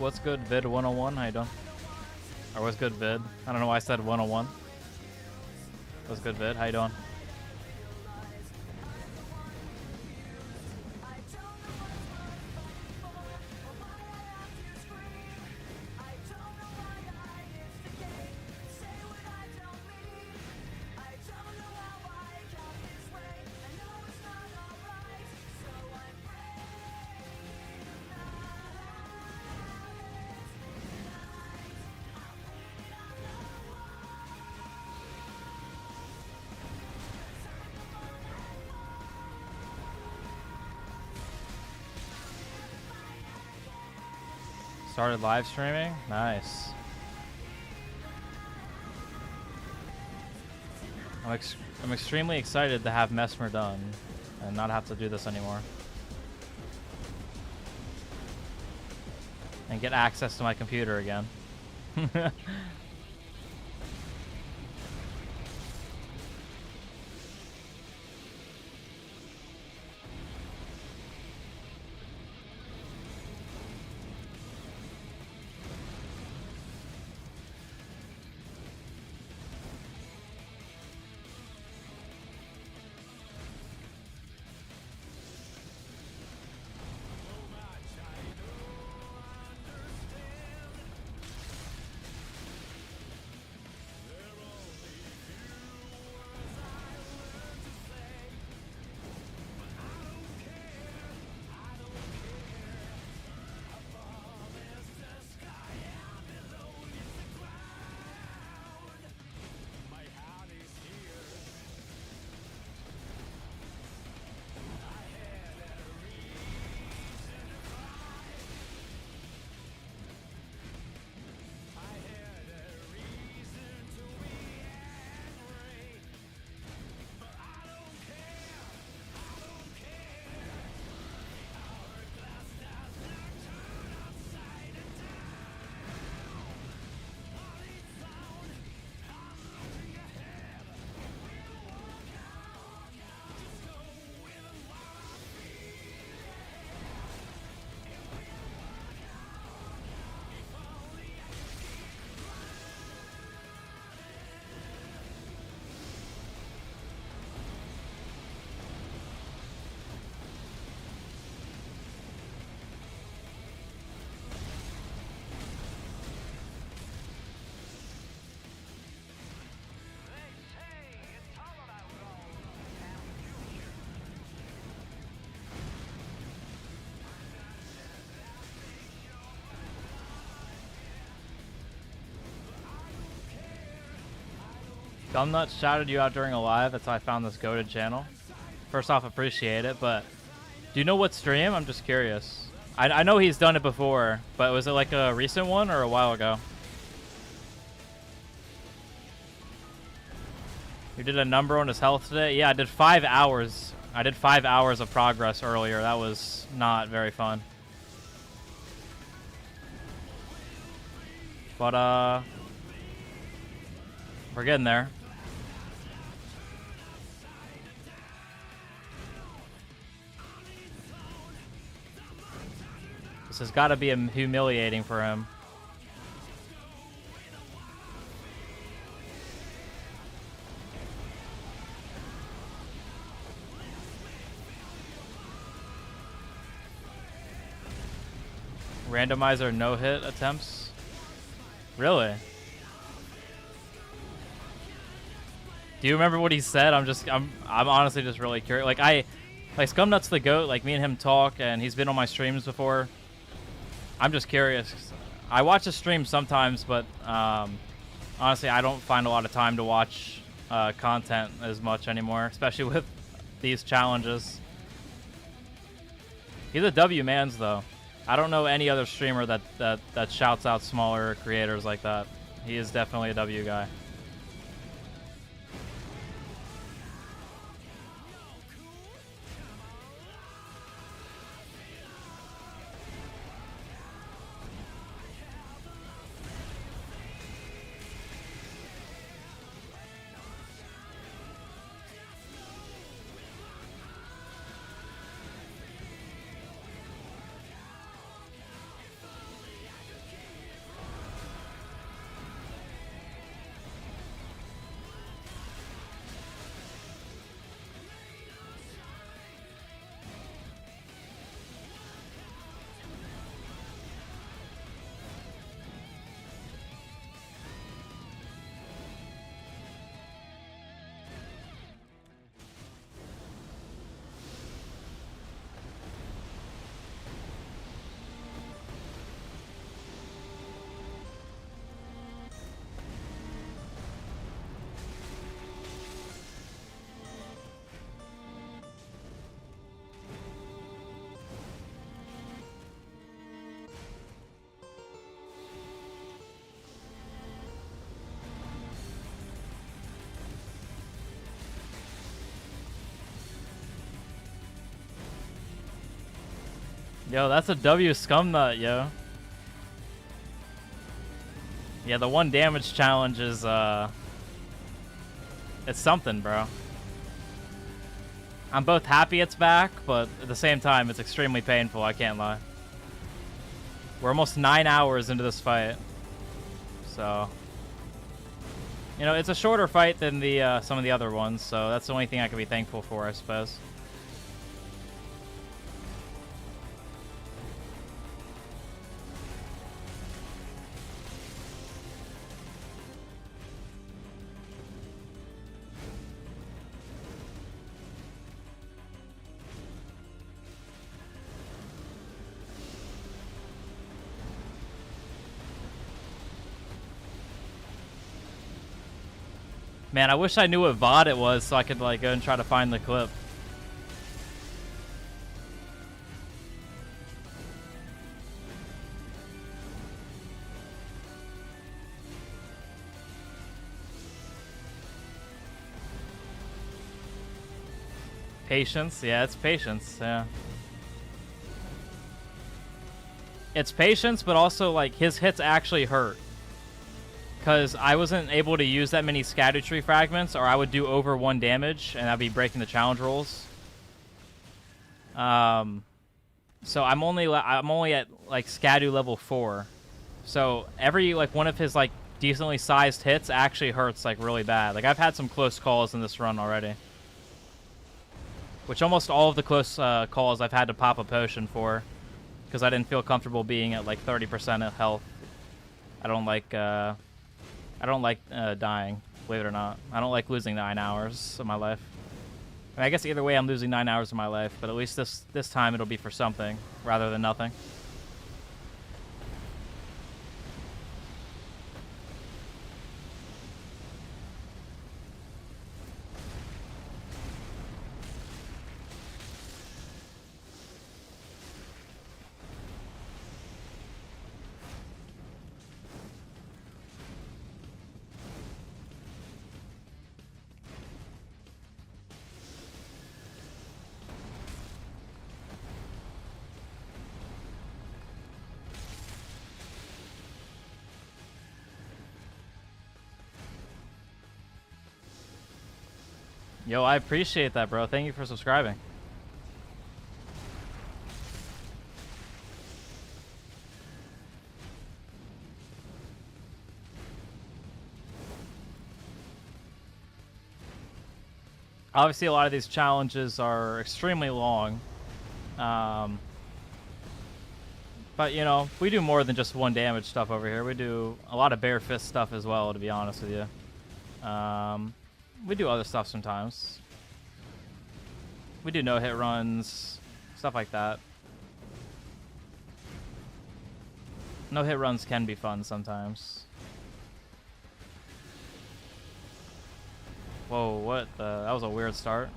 What's good, Vid 101? How you doing? Or what's good, Vid? I don't know why I said 101. What's good, Vid? How you doing? Started live streaming? Nice. I'm extremely excited to have Messmer done and not have to do this anymore. And get access to my computer again. Gumnut shouted you out during a live. That's how I found this goated channel. First off, appreciate it, but do you know what stream? I'm just curious. I know he's done it before, but was it like a recent one or a while ago? You did a number on his health today? Yeah, I did 5 hours. I did 5 hours of progress earlier. That was not very fun. But, we're getting there. This has got to be humiliating for him. Randomizer no-hit attempts? Really? Do you remember what he said? I'm honestly just really curious. Like Scumnut's the GOAT. Like me and him talk, and he's been on my streams before. I'm just curious. I watch his streams sometimes, but honestly, I don't find a lot of time to watch content as much anymore, especially with these challenges. He's a W mans though. I don't know any other streamer that shouts out smaller creators like that. He is definitely a W guy. Yo, that's a W Scumnut, yo. Yeah, the 1 damage challenge is, it's something, bro. I'm both happy it's back, but at the same time, it's extremely painful, I can't lie. We're almost 9 hours into this fight. So, you know, it's a shorter fight than the some of the other ones, so that's the only thing I can be thankful for, I suppose. Man, I wish I knew what VOD it was so I could like go and try to find the clip. Patience? Yeah, it's patience, yeah. It's patience, but also like his hits actually hurt. Because I wasn't able to use that many scatter tree fragments, or I would do over 1 damage, and I'd be breaking the challenge rules. So I'm only at like Scadu level 4. So every like one of his like decently sized hits actually hurts like really bad. Like I've had some close calls in this run already. Which almost all of the close calls I've had to pop a potion for, because I didn't feel comfortable being at like 30% of health. I don't like dying, believe it or not. I don't like losing 9 hours of my life. I mean, I guess either way I'm losing 9 hours of my life, but at least this time it'll be for something rather than nothing. Yo, I appreciate that, bro. Thank you for subscribing. Obviously, a lot of these challenges are extremely long. But, you know, we do more than just 1 damage stuff over here. We do a lot of bare fist stuff as well, to be honest with you. We do other stuff sometimes. We do no-hit runs, stuff like that. No-hit runs can be fun sometimes. Whoa, what the? That was a weird start.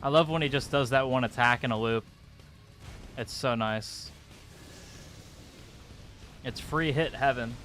I love when he just does that one attack in a loop. It's so nice. It's free hit heaven.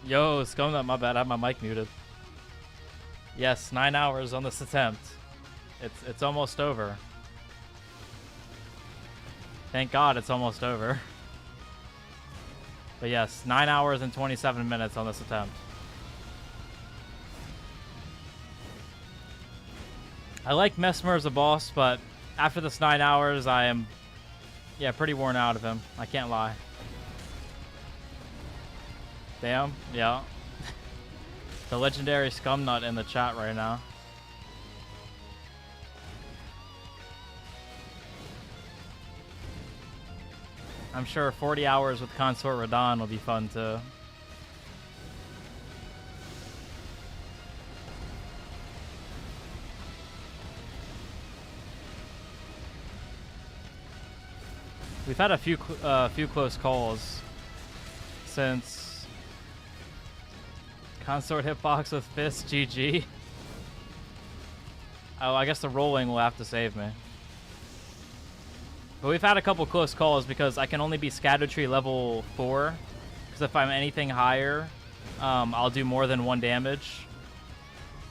Yo, Scumnut, my bad. I have my mic muted. Yes, 9 hours on this attempt. It's almost over. Thank God it's almost over. But yes, 9 hours and 27 minutes on this attempt. I like Messmer as a boss, but after this 9 hours, I am, yeah, pretty worn out of him. I can't lie. Damn, yeah. The legendary Scumnut in the chat right now. I'm sure 40 hours with Consort Radahn will be fun too. We've had a few close calls since Consort hitbox with fist. GG. Oh, I guess the rolling will have to save me. But we've had a couple close calls because I can only be Scatter Tree level 4. Because if I'm anything higher, I'll do more than 1 damage.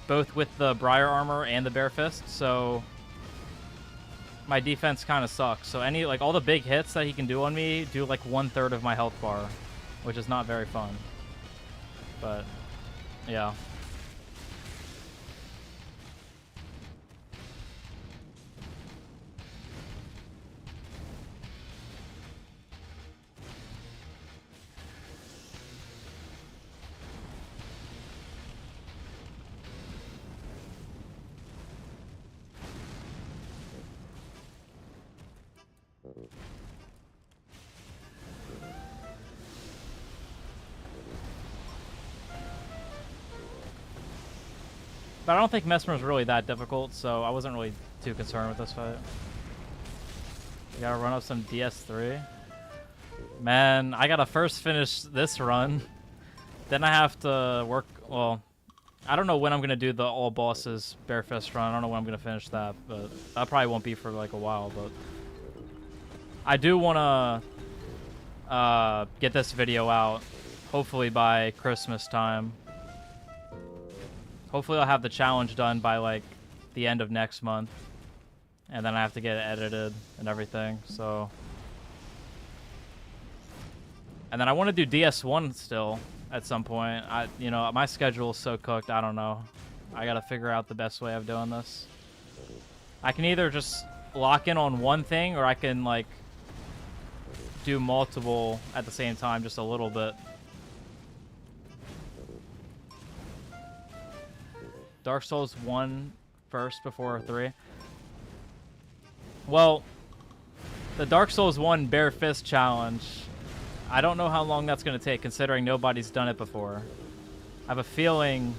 Both with the Briar Armor and the Bare Fist. So my defense kind of sucks. So all the big hits that he can do on me do like 1/3 of my health bar. Which is not very fun. But, yeah. But I don't think Messmer is really that difficult, so I wasn't really too concerned with this fight. We gotta run up some DS3. Man, I gotta first finish this run. Then I have to work, well, I don't know when I'm gonna do the all bosses Bare Fist run. I don't know when I'm gonna finish that, but that probably won't be for like a while, but I do wanna get this video out, hopefully by Christmas time. Hopefully I'll have the challenge done by like the end of next month. And then I have to get it edited and everything, so. And then I want to do DS1 still at some point. You know, my schedule is so cooked, I don't know. I gotta figure out the best way of doing this. I can either just lock in on one thing, or I can like do multiple at the same time, just a little bit. Dark Souls 1 first before 3. Well, the Dark Souls 1 Bare Fist challenge, I don't know how long that's going to take, considering nobody's done it before. I have a feeling,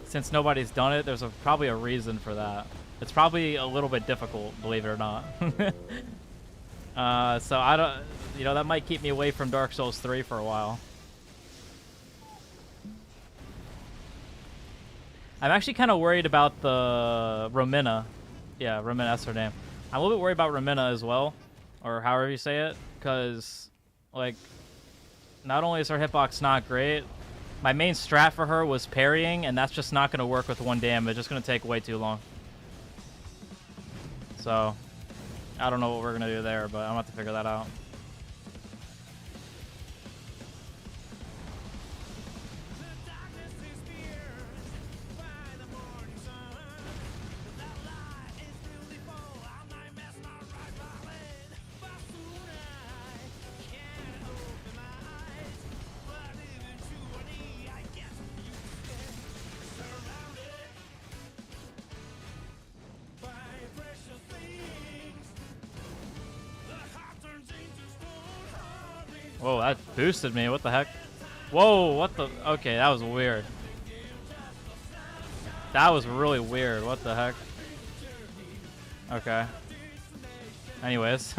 since nobody's done it, there's probably a reason for that. It's probably a little bit difficult, believe it or not. So I don't, you know, that might keep me away from Dark Souls 3 for a while. I'm actually kind of worried about the Romina. Yeah, Romina, that's her name. I'm a little bit worried about Romina as well, or however you say it, because, like, not only is her hitbox not great, my main strat for her was parrying, and that's just not going to work with 1 damage. It's going to take way too long. So, I don't know what we're going to do there, but I'm going to have to figure that out. Whoa, that boosted me. What the heck? Whoa, what the? Okay, that was weird. That was really weird. What the heck? Okay. Anyways.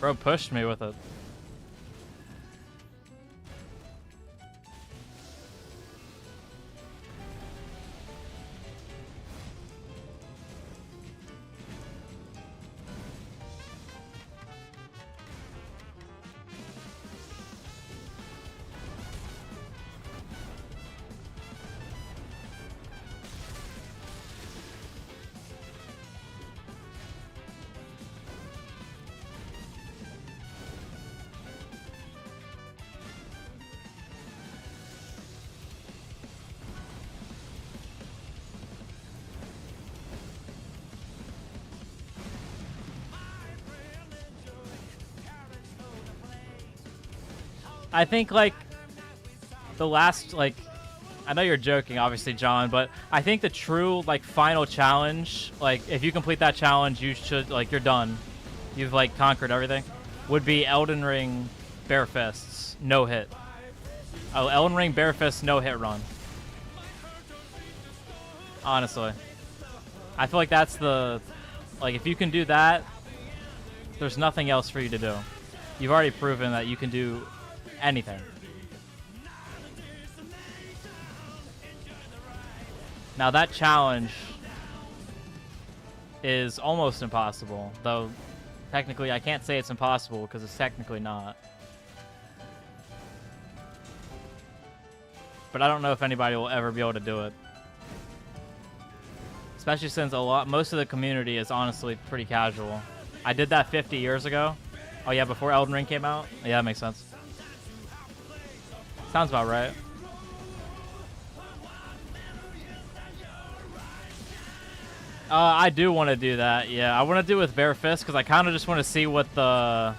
Bro pushed me with it. I think, like, the last, like, I know you're joking, obviously, John, but I think the true, like, final challenge, like, if you complete that challenge, you should, like, you're done. You've, like, conquered everything. Would be Elden Ring Bare Fists, no hit. Oh, Elden Ring Bare Fists, no hit run. Honestly. I feel like that's the, like, if you can do that, there's nothing else for you to do. You've already proven that you can do anything. Now that challenge is almost impossible, though technically I can't say it's impossible because it's technically not. But I don't know if anybody will ever be able to do it. Especially since most of the community is honestly pretty casual. I did that 50 years ago. Oh yeah, before Elden Ring came out? Yeah, that makes sense. Sounds about right. I do want to do that. Yeah, I want to do it with Bare Fist because I kind of just want to see what the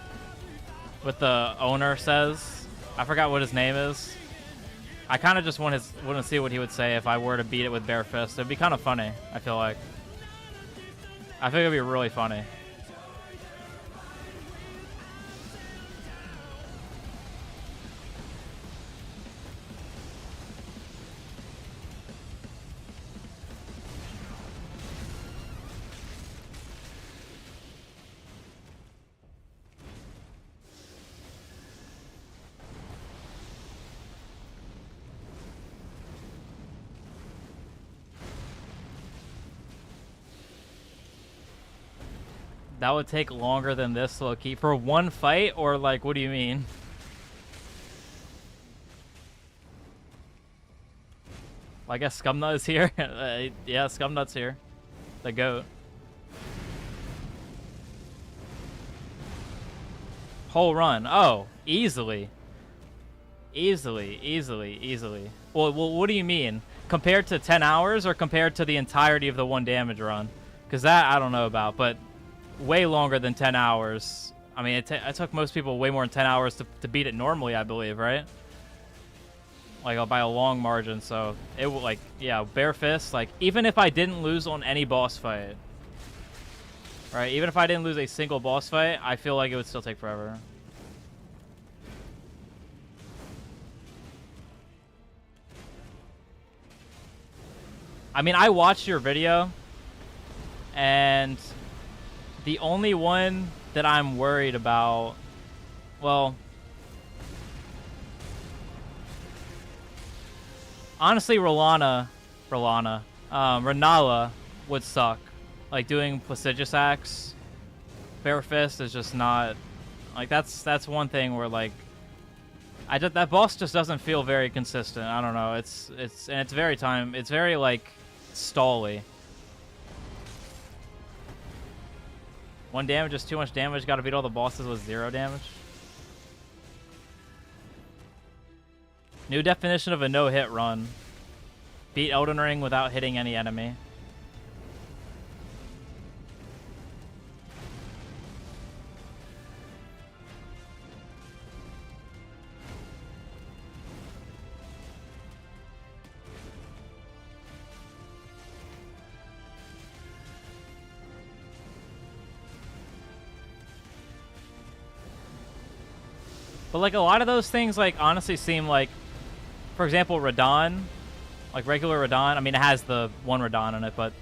owner says. I forgot what his name is. I kind of just want to see what he would say if I were to beat it with Bare Fist. It'd be kind of funny, I feel like. I think it'd be really funny. That would take longer than this, low-key. For one fight, or like, what do you mean? Well, I guess Scumnut is here. Yeah, Scumnut's here. The goat. Whole run. Oh, easily. Easily. Well, what do you mean? Compared to 10 hours or compared to the entirety of the 1 damage run? Because that I don't know about, but way longer than 10 hours. I mean, it took most people way more than 10 hours to beat it normally, I believe, right? Like, by a long margin, so it would, like, yeah, Bare Fist, like, even if I didn't lose on any boss fight, right? Even if I didn't lose a single boss fight, I feel like it would still take forever. I mean, I watched your video, and the only one that I'm worried about, well, honestly, Renala would suck. Like, doing Placiduous Axe, Bare Fist is just not, like, that's one thing where, like, that boss just doesn't feel very consistent. I don't know. It's very like stally. 1 damage is too much damage. Got to beat all the bosses with 0 damage. New definition of a no-hit run. Beat Elden Ring without hitting any enemy. But, like, a lot of those things, like, honestly seem like, for example, Radahn, like, regular Radahn. I mean, it has the 1 Radahn in it, but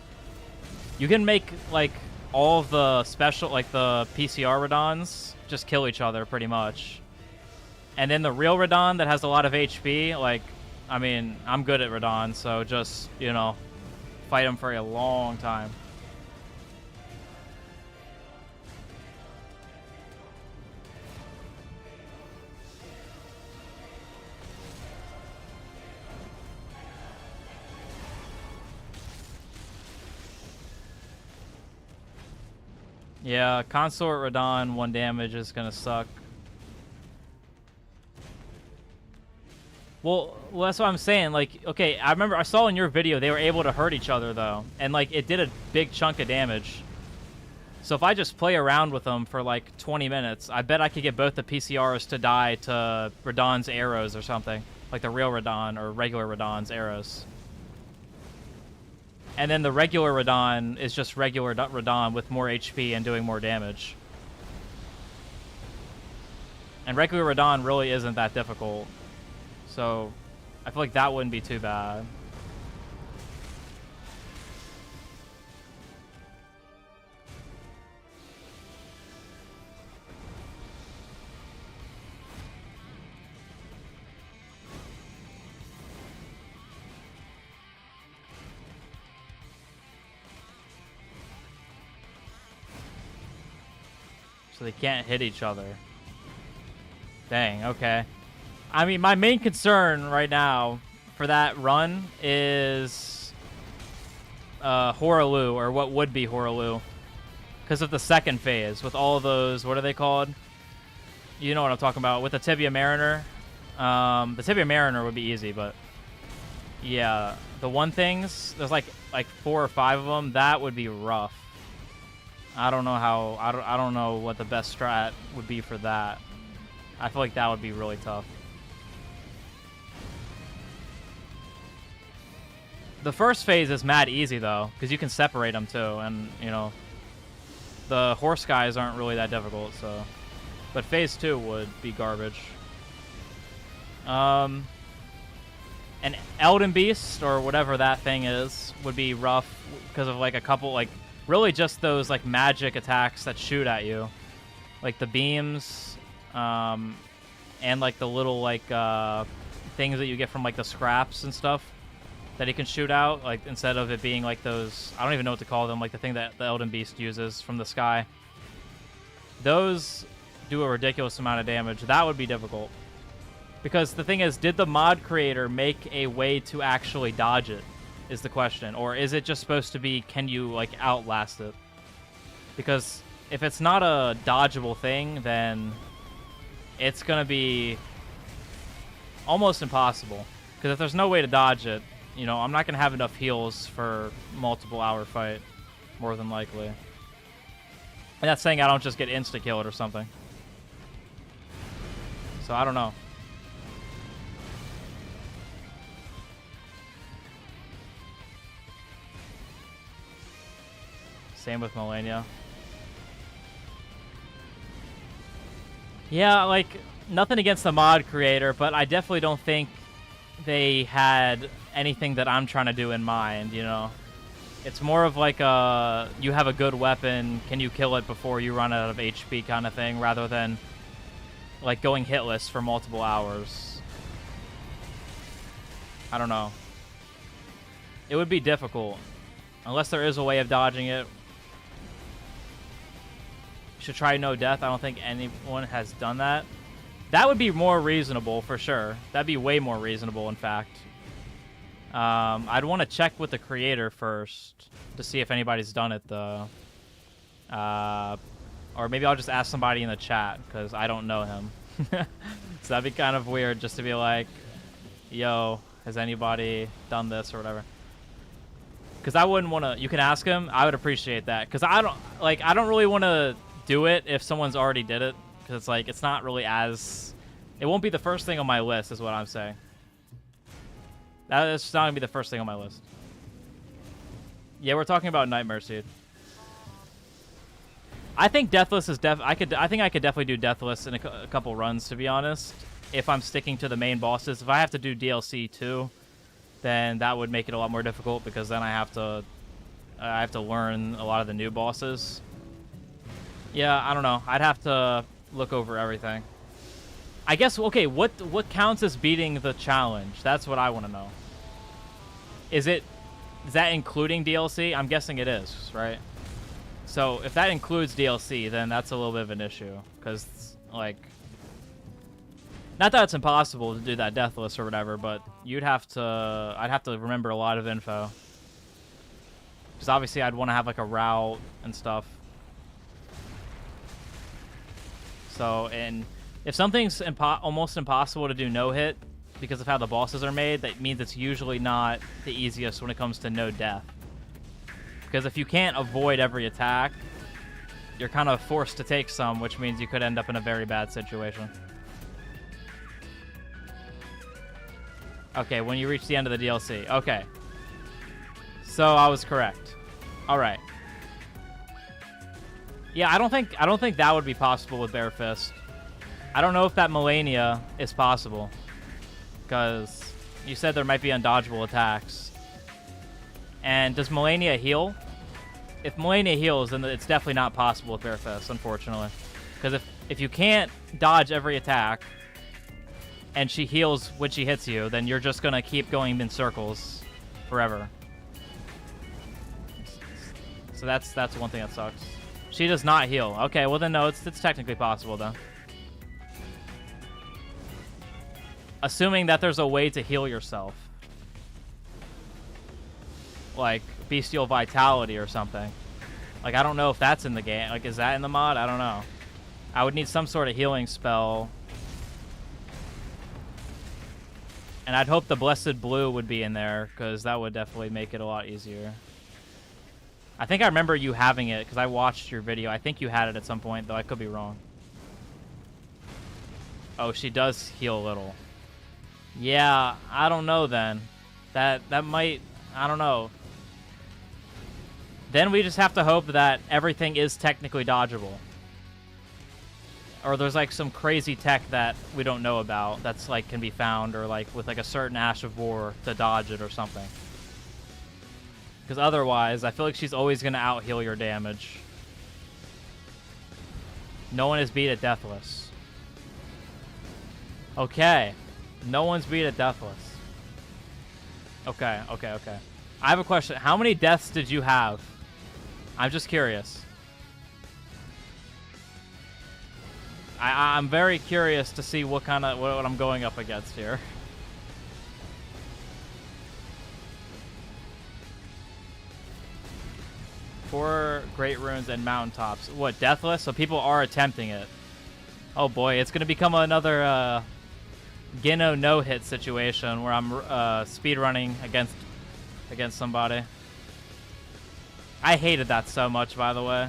you can make, like, all of the special, like, the PCR Radahns just kill each other, pretty much. And then the real Radahn that has a lot of HP, like, I mean, I'm good at Radahn, so just, you know, fight him for a long time. Yeah, Consort Radahn 1 damage is gonna suck. Well, that's what I'm saying. Like, okay, I remember I saw in your video they were able to hurt each other though, and like it did a big chunk of damage. So if I just play around with them for like 20 minutes, I bet I could get both the PCRs to die to Radahn's arrows or something. Like the real Radahn or regular Radahn's arrows. And then the regular Radahn is just regular Radahn with more HP and doing more damage. And regular Radahn really isn't that difficult. So I feel like that wouldn't be too bad. So they can't hit each other. Dang, okay. I mean, my main concern right now for that run is Horaloo, or what would be Horaloo. Because of the second phase, with all those, what are they called? You know what I'm talking about. With the Tibia Mariner. The Tibia Mariner would be easy, but yeah, the one things, there's like 4 or 5 of them. That would be rough. I don't know how, I don't know what the best strat would be for that. I feel like that would be really tough. The first phase is mad easy though, because you can separate them too, and you know, the horse guys aren't really that difficult, so. But phase 2 would be garbage. An Elden Beast, or whatever that thing is, would be rough because of like a couple, like, really just those like magic attacks that shoot at you. Like the beams, and like the little like things that you get from like the scraps and stuff that he can shoot out, like instead of it being like those, I don't even know what to call them, like the thing that the Elden Beast uses from the sky. Those do a ridiculous amount of damage. That would be difficult. Because the thing is, did the mod creator make a way to actually dodge it, is the question. Or is it just supposed to be, can you like outlast it? Because if it's not a dodgeable thing, then it's going to be almost impossible. Because if there's no way to dodge it, you know, I'm not going to have enough heals for multiple hour fight, more than likely. And that's saying I don't just get insta-killed or something. So I don't know. Same with Melania. Yeah, like, nothing against the mod creator, but I definitely don't think they had anything that I'm trying to do in mind, you know? It's more of like a, you have a good weapon, can you kill it before you run out of HP kind of thing, rather than like going hitless for multiple hours. I don't know. It would be difficult. Unless there is a way of dodging it. Should try no death. I don't think anyone has done that. That would be more reasonable for sure. That'd be way more reasonable, in fact. I'd want to check with the creator first to see if anybody's done it, though. Or maybe I'll just ask somebody in the chat, because I don't know him. So that'd be kind of weird just to be like, yo, has anybody done this or whatever? Because I wouldn't want to, you can ask him, I would appreciate that. Because I don't really want to do it if someone's already did it. Because it's like, it's not really as, it won't be the first thing on my list is what I'm saying. That's not going to be the first thing on my list. Yeah, we're talking about Nightmare Seed. I think Deathless is I think I could definitely do Deathless in a couple runs, to be honest. If I'm sticking to the main bosses. If I have to do DLC too, then that would make it a lot more difficult, because then I have to learn a lot of the new bosses. Yeah, I don't know. I'd have to look over everything. I guess, okay, what counts as beating the challenge? That's what I want to know. Is that including DLC? I'm guessing it is, right? So if that includes DLC, then that's a little bit of an issue, because like, not that it's impossible to do that Deathless or whatever, but I'd have to remember a lot of info, because obviously I'd want to have like a route and stuff. So, and if something's almost impossible to do no hit because of how the bosses are made, that means it's usually not the easiest when it comes to no death. Because if you can't avoid every attack, you're kind of forced to take some, which means you could end up in a very bad situation. Okay, when you reach the end of the DLC. Okay. So I was correct. All right. Yeah, I don't think that would be possible with Bare Fist. I don't know if that Melania is possible, because you said there might be undodgeable attacks. And does Melania heal? If Melania heals, then it's definitely not possible with Bare Fist, unfortunately. Because if you can't dodge every attack, and she heals when she hits you, then you're just gonna keep going in circles forever. So that's one thing that sucks. She does not heal. Okay, well then no, it's technically possible though. Assuming that there's a way to heal yourself. Like Bestial Vitality or something. Like I don't know if that's in the game. Like is that in the mod? I don't know. I would need some sort of healing spell. And I'd hope the Blessed Blue would be in there, because that would definitely make it a lot easier. I think I remember you having it, because I watched your video. I think you had it at some point, though I could be wrong. Oh, she does heal a little. Yeah, I don't know then. That might... I don't know. Then we just have to hope that everything is technically dodgeable. Or there's like some crazy tech that we don't know about that's like can be found, or like with like a certain Ash of War to dodge it or something. Because otherwise, I feel like she's always going to out-heal your damage. No one is beat at Deathless. Okay. No one's beat at Deathless. Okay. I have a question. How many deaths did you have? I'm just curious. I'm very curious to see what I'm going up against here. Four Great Runes and Mountaintops. What, Deathless? So people are attempting it. Oh boy, it's going to become another Gino no-hit situation where I'm speedrunning against somebody. I hated that so much, by the way.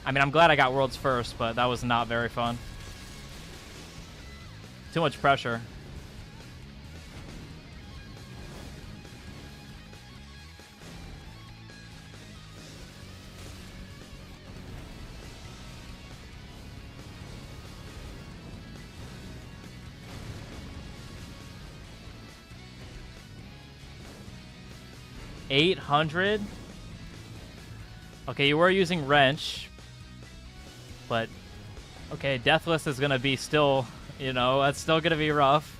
I mean, I'm glad I got Worlds first, but that was not very fun. Too much pressure. $800? Okay, you were using Wrench, but okay, Deathless is gonna be still, you know, that's still gonna be rough.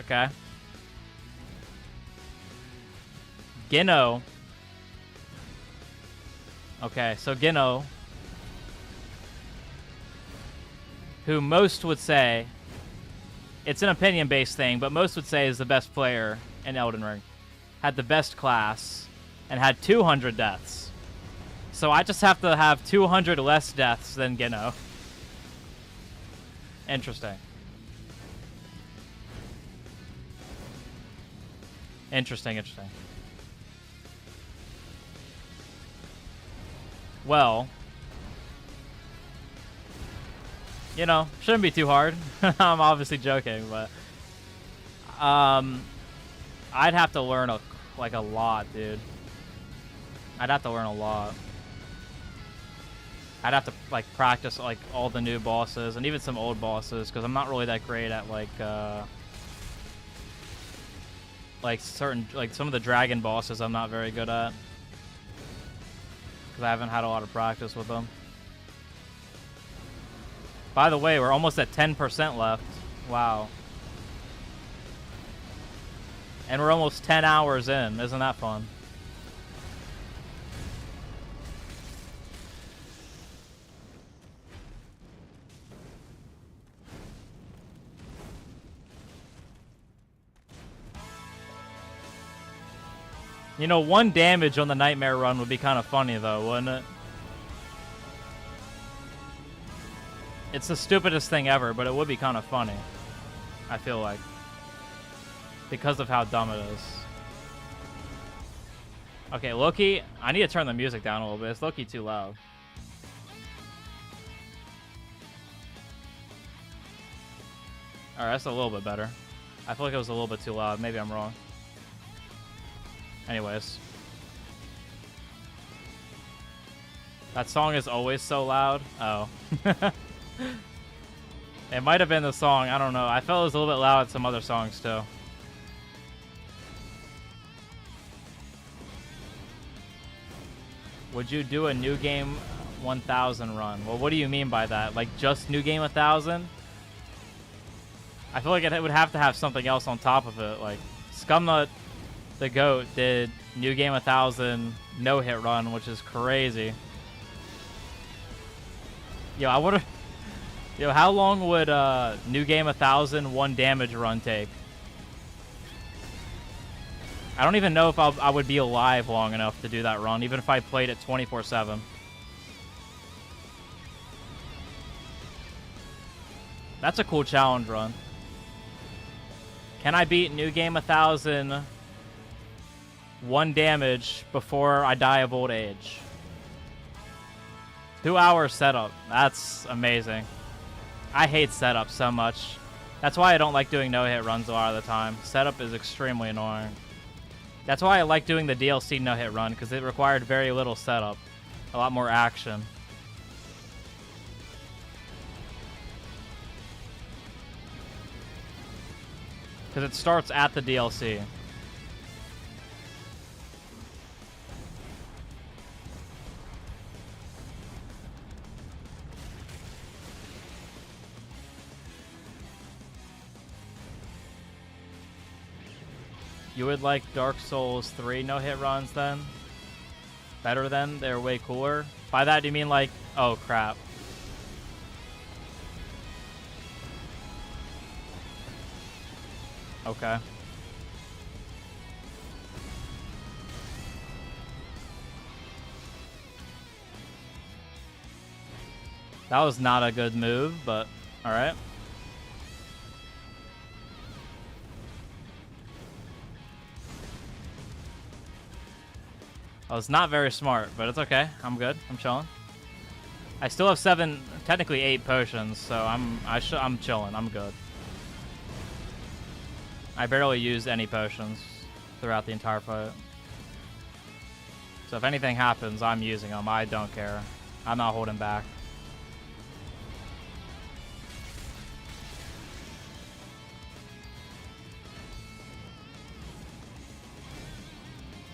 Okay. Gino. Okay, so Gino, who most would say, it's an opinion-based thing, but most would say is the best player in Elden Ring, had the best class, and had 200 deaths. So I just have to have 200 less deaths than Gino. Interesting. Interesting. Well, you know, shouldn't be too hard. I'm obviously joking, but I'd have to learn a lot, dude. I'd have to learn a lot. I'd have to like practice like all the new bosses and even some old bosses, because I'm not really that great at like certain, like some of the dragon bosses I'm not very good at, because I haven't had a lot of practice with them. By the way, we're almost at 10% left. Wow. And we're almost 10 hours in. Isn't that fun? You know, 1 damage on the Nightmare run would be kind of funny, though, wouldn't it? It's the stupidest thing ever, but it would be kind of funny, I feel like, because of how dumb it is. Okay, Loki, I need to turn the music down a little bit. It's Loki too loud. Alright, that's a little bit better. I feel like it was a little bit too loud. Maybe I'm wrong. Anyways. That song is always so loud. Oh. It might have been the song. I don't know. I felt it was a little bit loud at some other songs too. Would you do a New Game 1000 run? Well, what do you mean by that? Like just New Game 1000? I feel like it would have to have something else on top of it. Like Scumnut the GOAT did New Game 1000 no-hit run, which is crazy. Yo, I wonder... Yo, how long would New Game 1000 1 damage run take? I don't even know if I would be alive long enough to do that run, even if I played it 24/7. That's a cool challenge run. Can I beat New Game 1000 1 damage before I die of old age? 2 hour setup. That's amazing. I hate setup so much. That's why I don't like doing no-hit runs a lot of the time. Setup is extremely annoying. That's why I like doing the DLC no-hit run, because it required very little setup. A lot more action. Because it starts at the DLC. You would like Dark Souls 3 no-hit runs then? Better than? They're way cooler? By that, do you mean like... Oh, crap. Okay. That was not a good move, but alright. Well, it's not very smart, but it's okay. I'm good. I'm chilling. I still have 7, technically 8 potions, so I'm chilling. I'm good. I barely used any potions throughout the entire fight. So if anything happens, I'm using them. I don't care. I'm not holding back.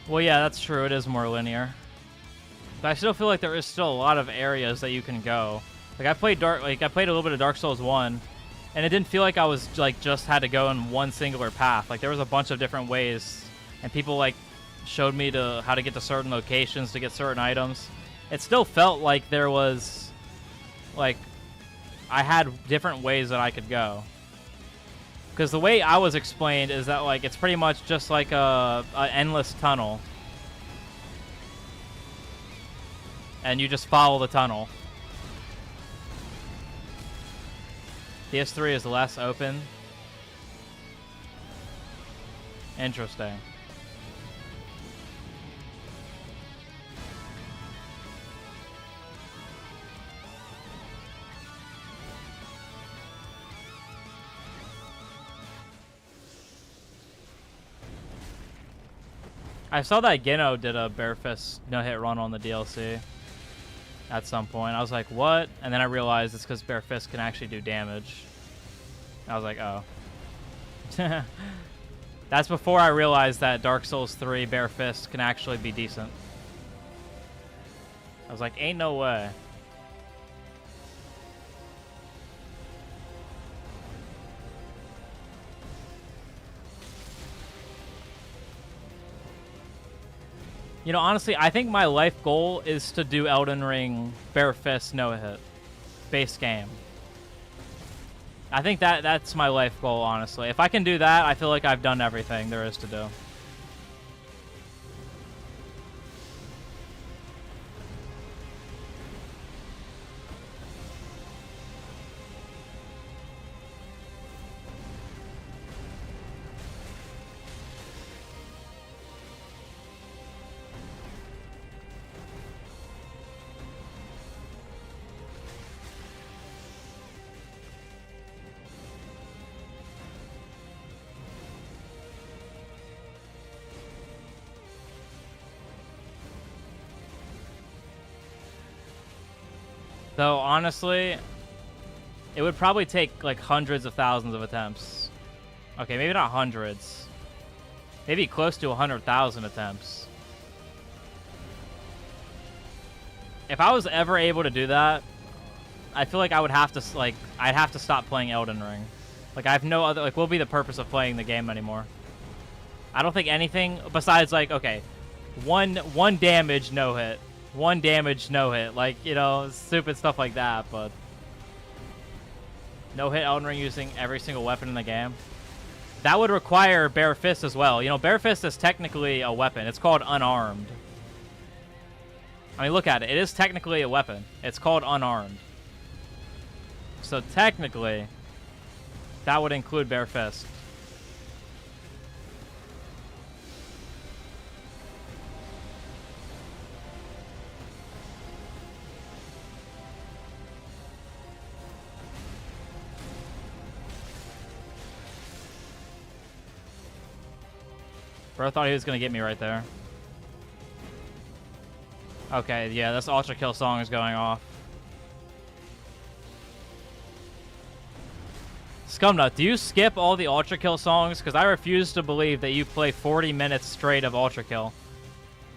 Well, yeah, that's true. It is more linear. But I still feel like there is still a lot of areas that you can go. Like I played a little bit of Dark Souls 1, and it didn't feel like I was like just had to go in one singular path. Like there was a bunch of different ways, and people like showed me how to get to certain locations to get certain items. It still felt like there was like I had different ways that I could go. Because the way I was explained is that like it's pretty much just like a endless tunnel, and you just follow the tunnel. PS3 is less open. Interesting. I saw that Geno did a bare fist no-hit run on the DLC at some point. I was like, what? And then I realized it's because bare fist can actually do damage. I was like, oh. That's before I realized that Dark Souls 3 bare fist can actually be decent. I was like, ain't no way. You know, honestly, I think my life goal is to do Elden Ring bare fist no-hit. Base game. I think that's my life goal, honestly. If I can do that, I feel like I've done everything there is to do. Though, honestly, it would probably take, like, hundreds of thousands of attempts. Okay, maybe not hundreds. Maybe close to 100,000 attempts. If I was ever able to do that, I feel like I would have to, like, I'd have to stop playing Elden Ring. Like, I have no other, like, what will be the purpose of playing the game anymore? I don't think anything besides, like, okay, one damage, no hit. One damage, no hit. Like, you know, stupid stuff like that, but no hit Elden Ring using every single weapon in the game. That would require Bare Fist as well. You know, Bare Fist is technically a weapon. It's called unarmed. I mean, look at it. It is technically a weapon. It's called unarmed. So technically, that would include Bare Fist. Bro thought he was going to get me right there. Okay, yeah, this Ultra Kill song is going off. Scumnut, do you skip all the Ultra Kill songs? Because I refuse to believe that you play 40 minutes straight of Ultra Kill.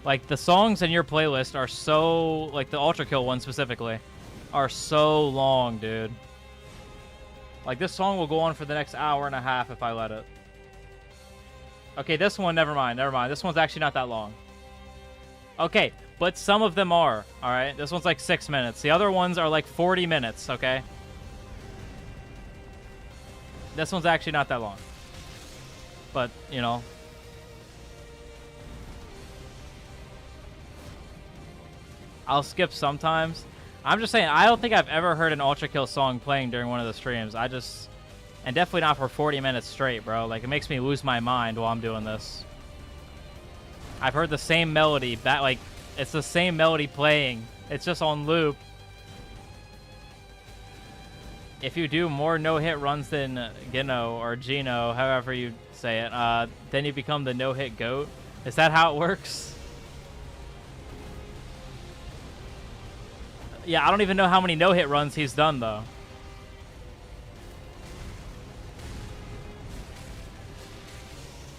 Like, the songs in your playlist are so... Like, the Ultra Kill one specifically are so long, dude. Like, this song will go on for the next hour and a half if I let it. Okay, this one, never mind. This one's actually not that long. Okay, but some of them are, alright? This one's like 6 minutes. The other ones are like 40 minutes, okay? This one's actually not that long. But, you know. I'll skip sometimes. I'm just saying, I don't think I've ever heard an Ultra Kill song playing during one of the streams. And definitely not for 40 minutes straight, bro. Like, it makes me lose my mind while I'm doing this. I've heard the same melody, like, it's the same melody playing. It's just on loop. If you do more no-hit runs than Gino or Gino, however you say it, then you become the no-hit GOAT. Is that how it works? Yeah, I don't even know how many no-hit runs he's done, though.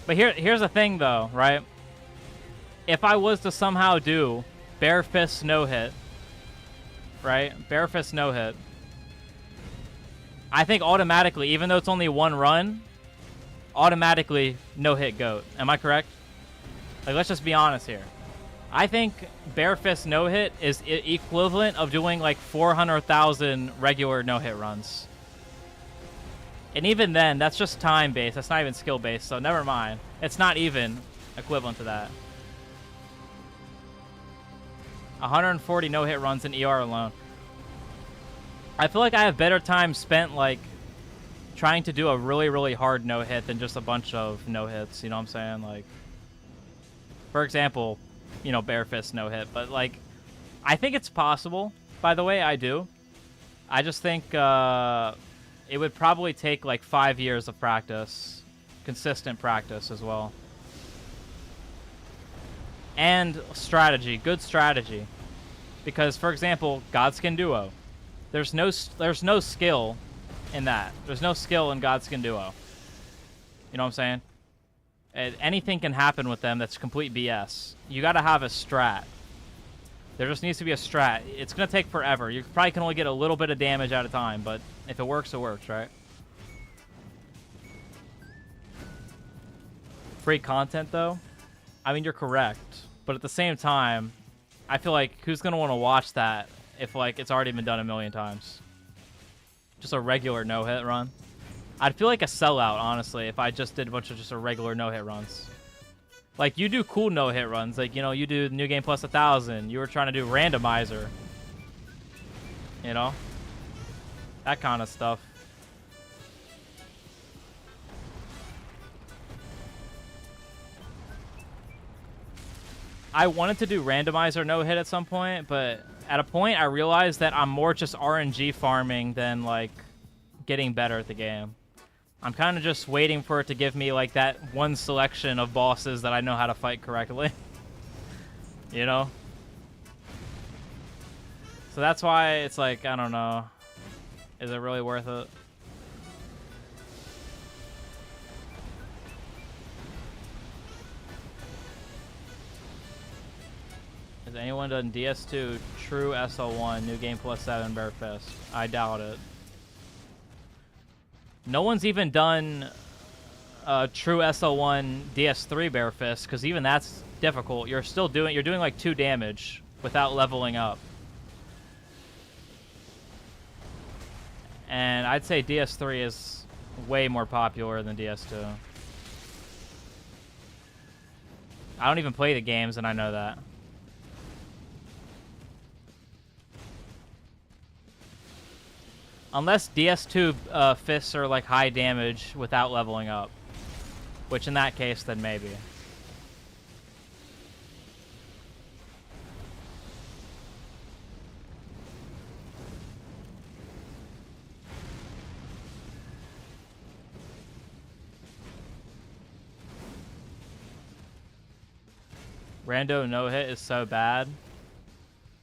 But here's the thing, though, right? If I was to somehow do Bare Fist no-hit, right? Bare Fist no-hit. I think automatically, even though it's only one run, automatically no-hit GOAT. Am I correct? Like, let's just be honest here. I think Bare Fist no-hit is equivalent of doing, like, 400,000 regular no-hit runs. And even then, that's just time-based. That's not even skill-based, so never mind. It's not even equivalent to that. 140 no-hit runs in ER alone. I feel like I have better time spent, like, trying to do a really, really hard no-hit than just a bunch of no-hits. You know what I'm saying? Like, for example, you know, Bare Fist no-hit. But, like, I think it's possible. By the way, I do. I just think, it would probably take like 5 years of practice. Consistent practice as well. And strategy. Good strategy. Because, for example, Godskin Duo. There's no skill in that. There's no skill in Godskin Duo. You know what I'm saying? Anything can happen with them that's complete BS. You gotta have a strat. There just needs to be a strat. It's going to take forever. You probably can only get a little bit of damage at a time, but if it works, right? Free content, though? I mean, you're correct. But at the same time, I feel like who's going to want to watch that if, like, it's already been done a million times? Just a regular no-hit run. I'd feel like a sellout, honestly, if I just did a bunch of just a regular no-hit runs. Like, you do cool no-hit runs. Like, you know, you do New Game Plus 1,000. You were trying to do Randomizer. You know? That kind of stuff. I wanted to do Randomizer no-hit at some point, but at a point I realized that I'm more just RNG farming than, like, getting better at the game. I'm kind of just waiting for it to give me, like, that one selection of bosses that I know how to fight correctly. You know? So that's why it's like, I don't know. Is it really worth it? Has anyone done DS2 True SL1 New Game Plus 7 Bare Fist? I doubt it. No one's even done True SL1 DS3 Bare Fist, because even that's difficult. You're doing like 2 damage without leveling up. And I'd say DS3 is way more popular than DS2. I don't even play the games, and I know that. Unless DS2 fists are like high damage without leveling up. Which in that case, then maybe. Rando no hit is so bad.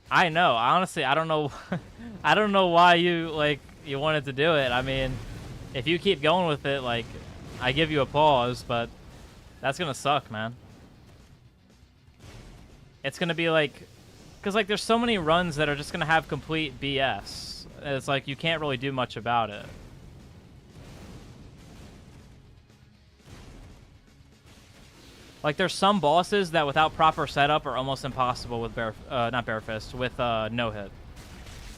I know. Honestly, I don't know. I don't know why you wanted to do it. I mean, if you keep going with it, like, I give you a pause, but that's gonna suck, man. It's gonna be like, because like there's so many runs that are just gonna have complete BS. It's like you can't really do much about it. Like, there's some bosses that without proper setup are almost impossible with not Bare Fist, with no-hit.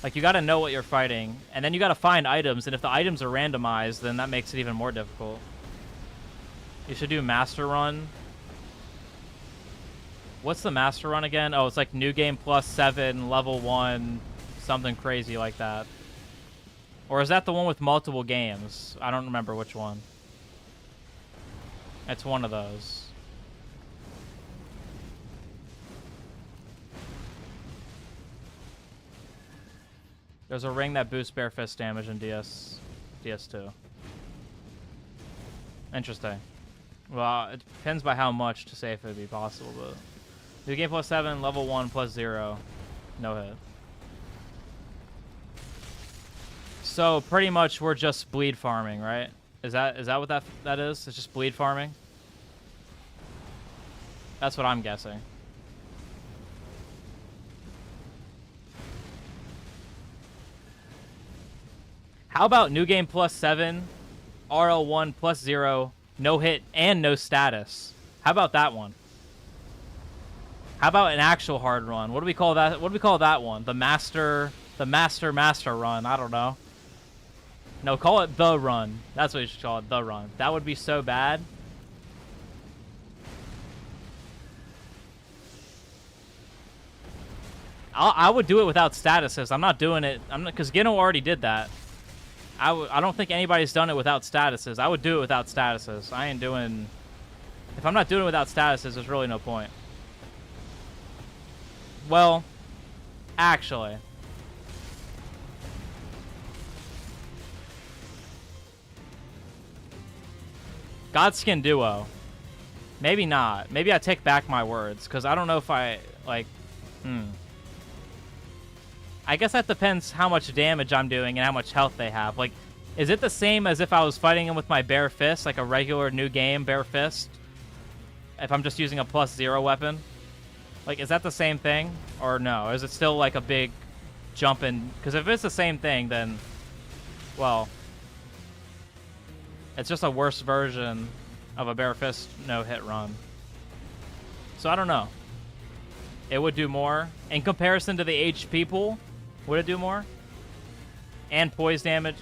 Like, you gotta know what you're fighting, and then you gotta find items, and if the items are randomized, then that makes it even more difficult. You should do Master Run. What's the Master Run again? Oh, it's like New Game Plus 7, Level 1, something crazy like that. Or is that the one with multiple games? I don't remember which one. It's one of those. There's a ring that boosts Bare Fist damage in DS2. Interesting. Well, it depends by how much to say if it would be possible, but... New Game Plus 7, Level 1 plus 0. No hit. So, pretty much, we're just bleed farming, right? Is that what that is? It's just bleed farming? That's what I'm guessing. How about New Game Plus 7, RL1 plus 0, no hit, and no status? How about that one? How about an actual hard run? What do we call that? What do we call that one? The master run. I don't know. No, call it the run. That's what you should call it, the run. That would be so bad. I would do it without statuses. I'm not doing it. Because Gino already did that. I don't think anybody's done it without statuses. I would do it without statuses. I ain't doing... If I'm not doing it without statuses, there's really no point. Well, actually... Godskin Duo. Maybe not. Maybe I take back my words, because I don't know if I, like... I guess that depends how much damage I'm doing and how much health they have. Like, is it the same as if I was fighting him with my Bare Fist, like a regular new game Bare Fist? If I'm just using a +0 weapon? Like, is that the same thing? Or no? Is it still like a big jump in? Because if it's the same thing, then, well, it's just a worse version of a Bare Fist no-hit run. So I don't know. It would do more. In comparison to the HP pool, would it do more? And poise damage?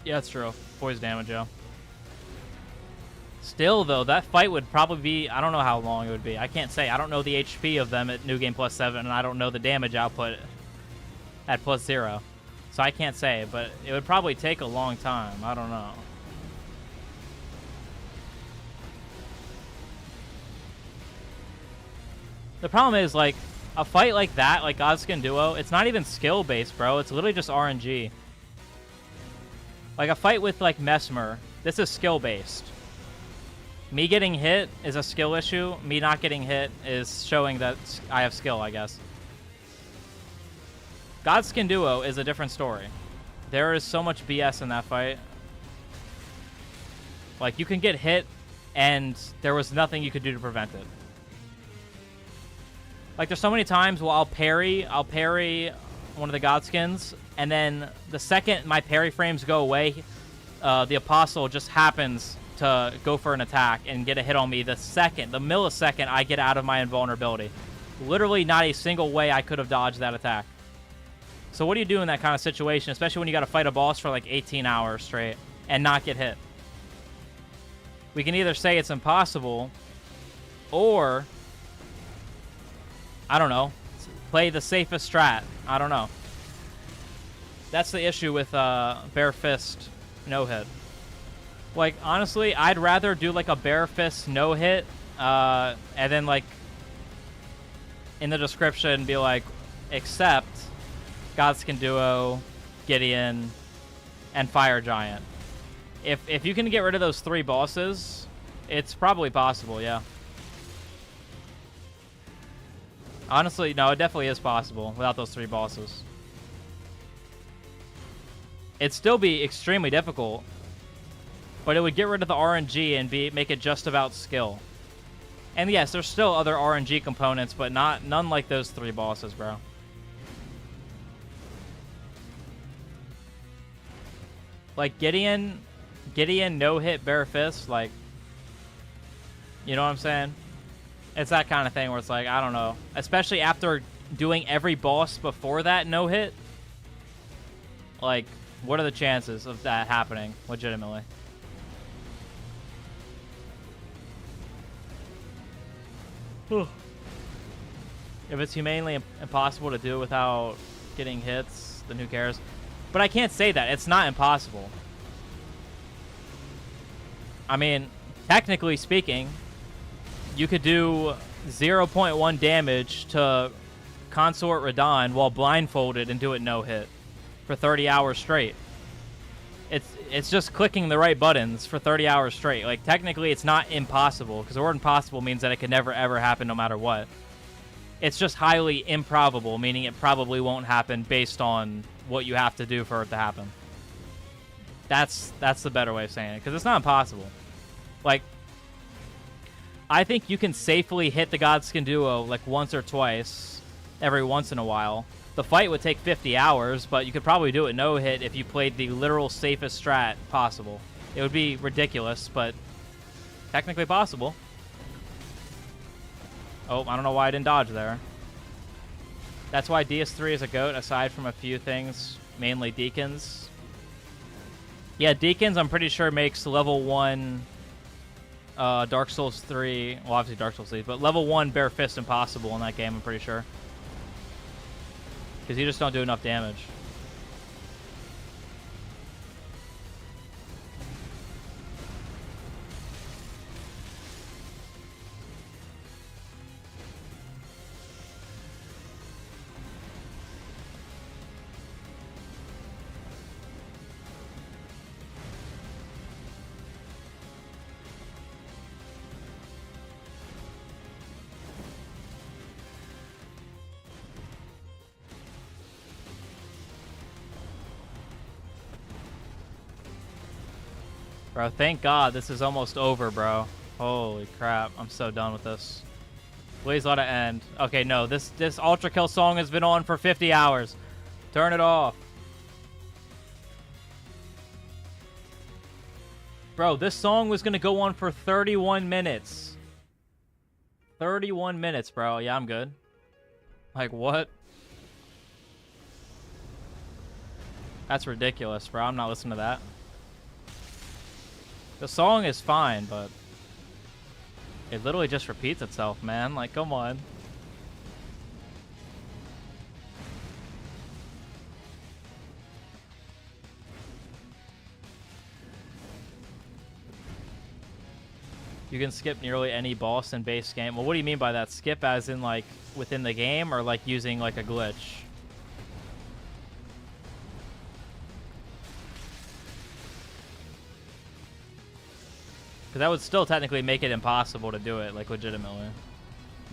Yeah, that's true. Poise damage, yeah. Still, though, that fight would probably be... I don't know how long it would be. I can't say. I don't know the HP of them at New Game Plus 7, and I don't know the damage output at +0. So I can't say, but it would probably take a long time. I don't know. The problem is, like, a fight like that, like Godskin Duo, it's not even skill-based, bro. It's literally just RNG. Like, a fight with, like, Messmer, this is skill-based. Me getting hit is a skill issue. Me not getting hit is showing that I have skill, I guess. Godskin Duo is a different story. There is so much BS in that fight. Like, you can get hit, and there was nothing you could do to prevent it. Like, there's so many times where I'll parry one of the Godskins, and then the second my parry frames go away, the Apostle just happens to go for an attack and get a hit on me the millisecond I get out of my invulnerability. Literally not a single way I could have dodged that attack. So what do you do in that kind of situation, especially when you got to fight a boss for like 18 hours straight and not get hit? We can either say it's impossible, or, I don't know, play the safest strat. I don't know. That's the issue with bare fist no hit. Like, honestly, I'd rather do like a bare fist no hit, and then like in the description be like, except Godskin Duo, Gideon, and Fire Giant. If you can get rid of those 3 bosses, it's probably possible, yeah. Honestly, no, it definitely is possible without those 3 bosses. It'd still be extremely difficult, but it would get rid of the RNG and make it just about skill. And yes, there's still other RNG components, but none like those 3 bosses, bro. Like Gideon no hit bare fist, like, you know what I'm saying? It's that kind of thing where it's like, I don't know. Especially after doing every boss before that no hit. Like, what are the chances of that happening legitimately? If it's humanely impossible to do without getting hits, then who cares? But I can't say that. It's not impossible. I mean, technically speaking, you could do 0.1 damage to Consort Radahn while blindfolded and do it no hit for 30 hours straight. It's just clicking the right buttons for 30 hours straight. Like, technically, it's not impossible, because the word impossible means that it could never, ever happen no matter what. It's just highly improbable, meaning it probably won't happen based on what you have to do for it to happen. That's the better way of saying it, because it's not impossible. Like, I think you can safely hit the Godskin Duo like once or twice every once in a while. The fight would take 50 hours, but you could probably do it no hit if you played the literal safest strat possible. It would be ridiculous, but technically possible. Oh, I don't know why I didn't dodge there. That's why DS3 is a GOAT, aside from a few things, mainly Deacons. Yeah, Deacons, I'm pretty sure, makes level 1 Dark Souls 3, well, obviously Dark Souls 3, but level 1 bare fist impossible in that game, I'm pretty sure. Because you just don't do enough damage. Bro, thank God this is almost over, bro. Holy crap, I'm so done with this. Please let it end. Okay, no, this Ultra Kill song has been on for 50 hours. Turn it off. Bro, this song was gonna go on for 31 minutes. 31 minutes, bro. Yeah, I'm good. Like, what? That's ridiculous, bro. I'm not listening to that. The song is fine, but it literally just repeats itself, man. Like, come on. You can skip nearly any boss in base game. Well, what do you mean by that? Skip as in, like, within the game, or, like, using, like, a glitch? Because that would still technically make it impossible to do it, like, legitimately.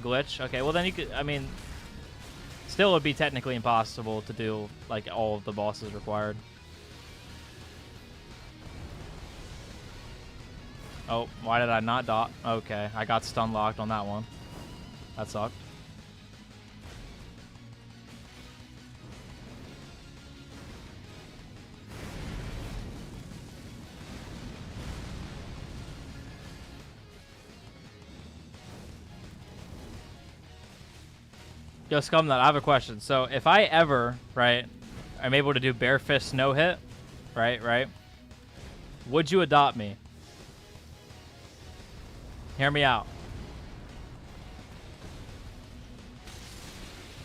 Glitch? Okay, well then you could, I mean, Still, it would be technically impossible to do like all of the bosses required. Oh, why did I not dot? Okay, I got stun locked on that one. That sucked. Yo, Scumnut, I have a question. So if I ever, right, I'm able to do bare fist no hit, right, would you adopt me? Hear me out.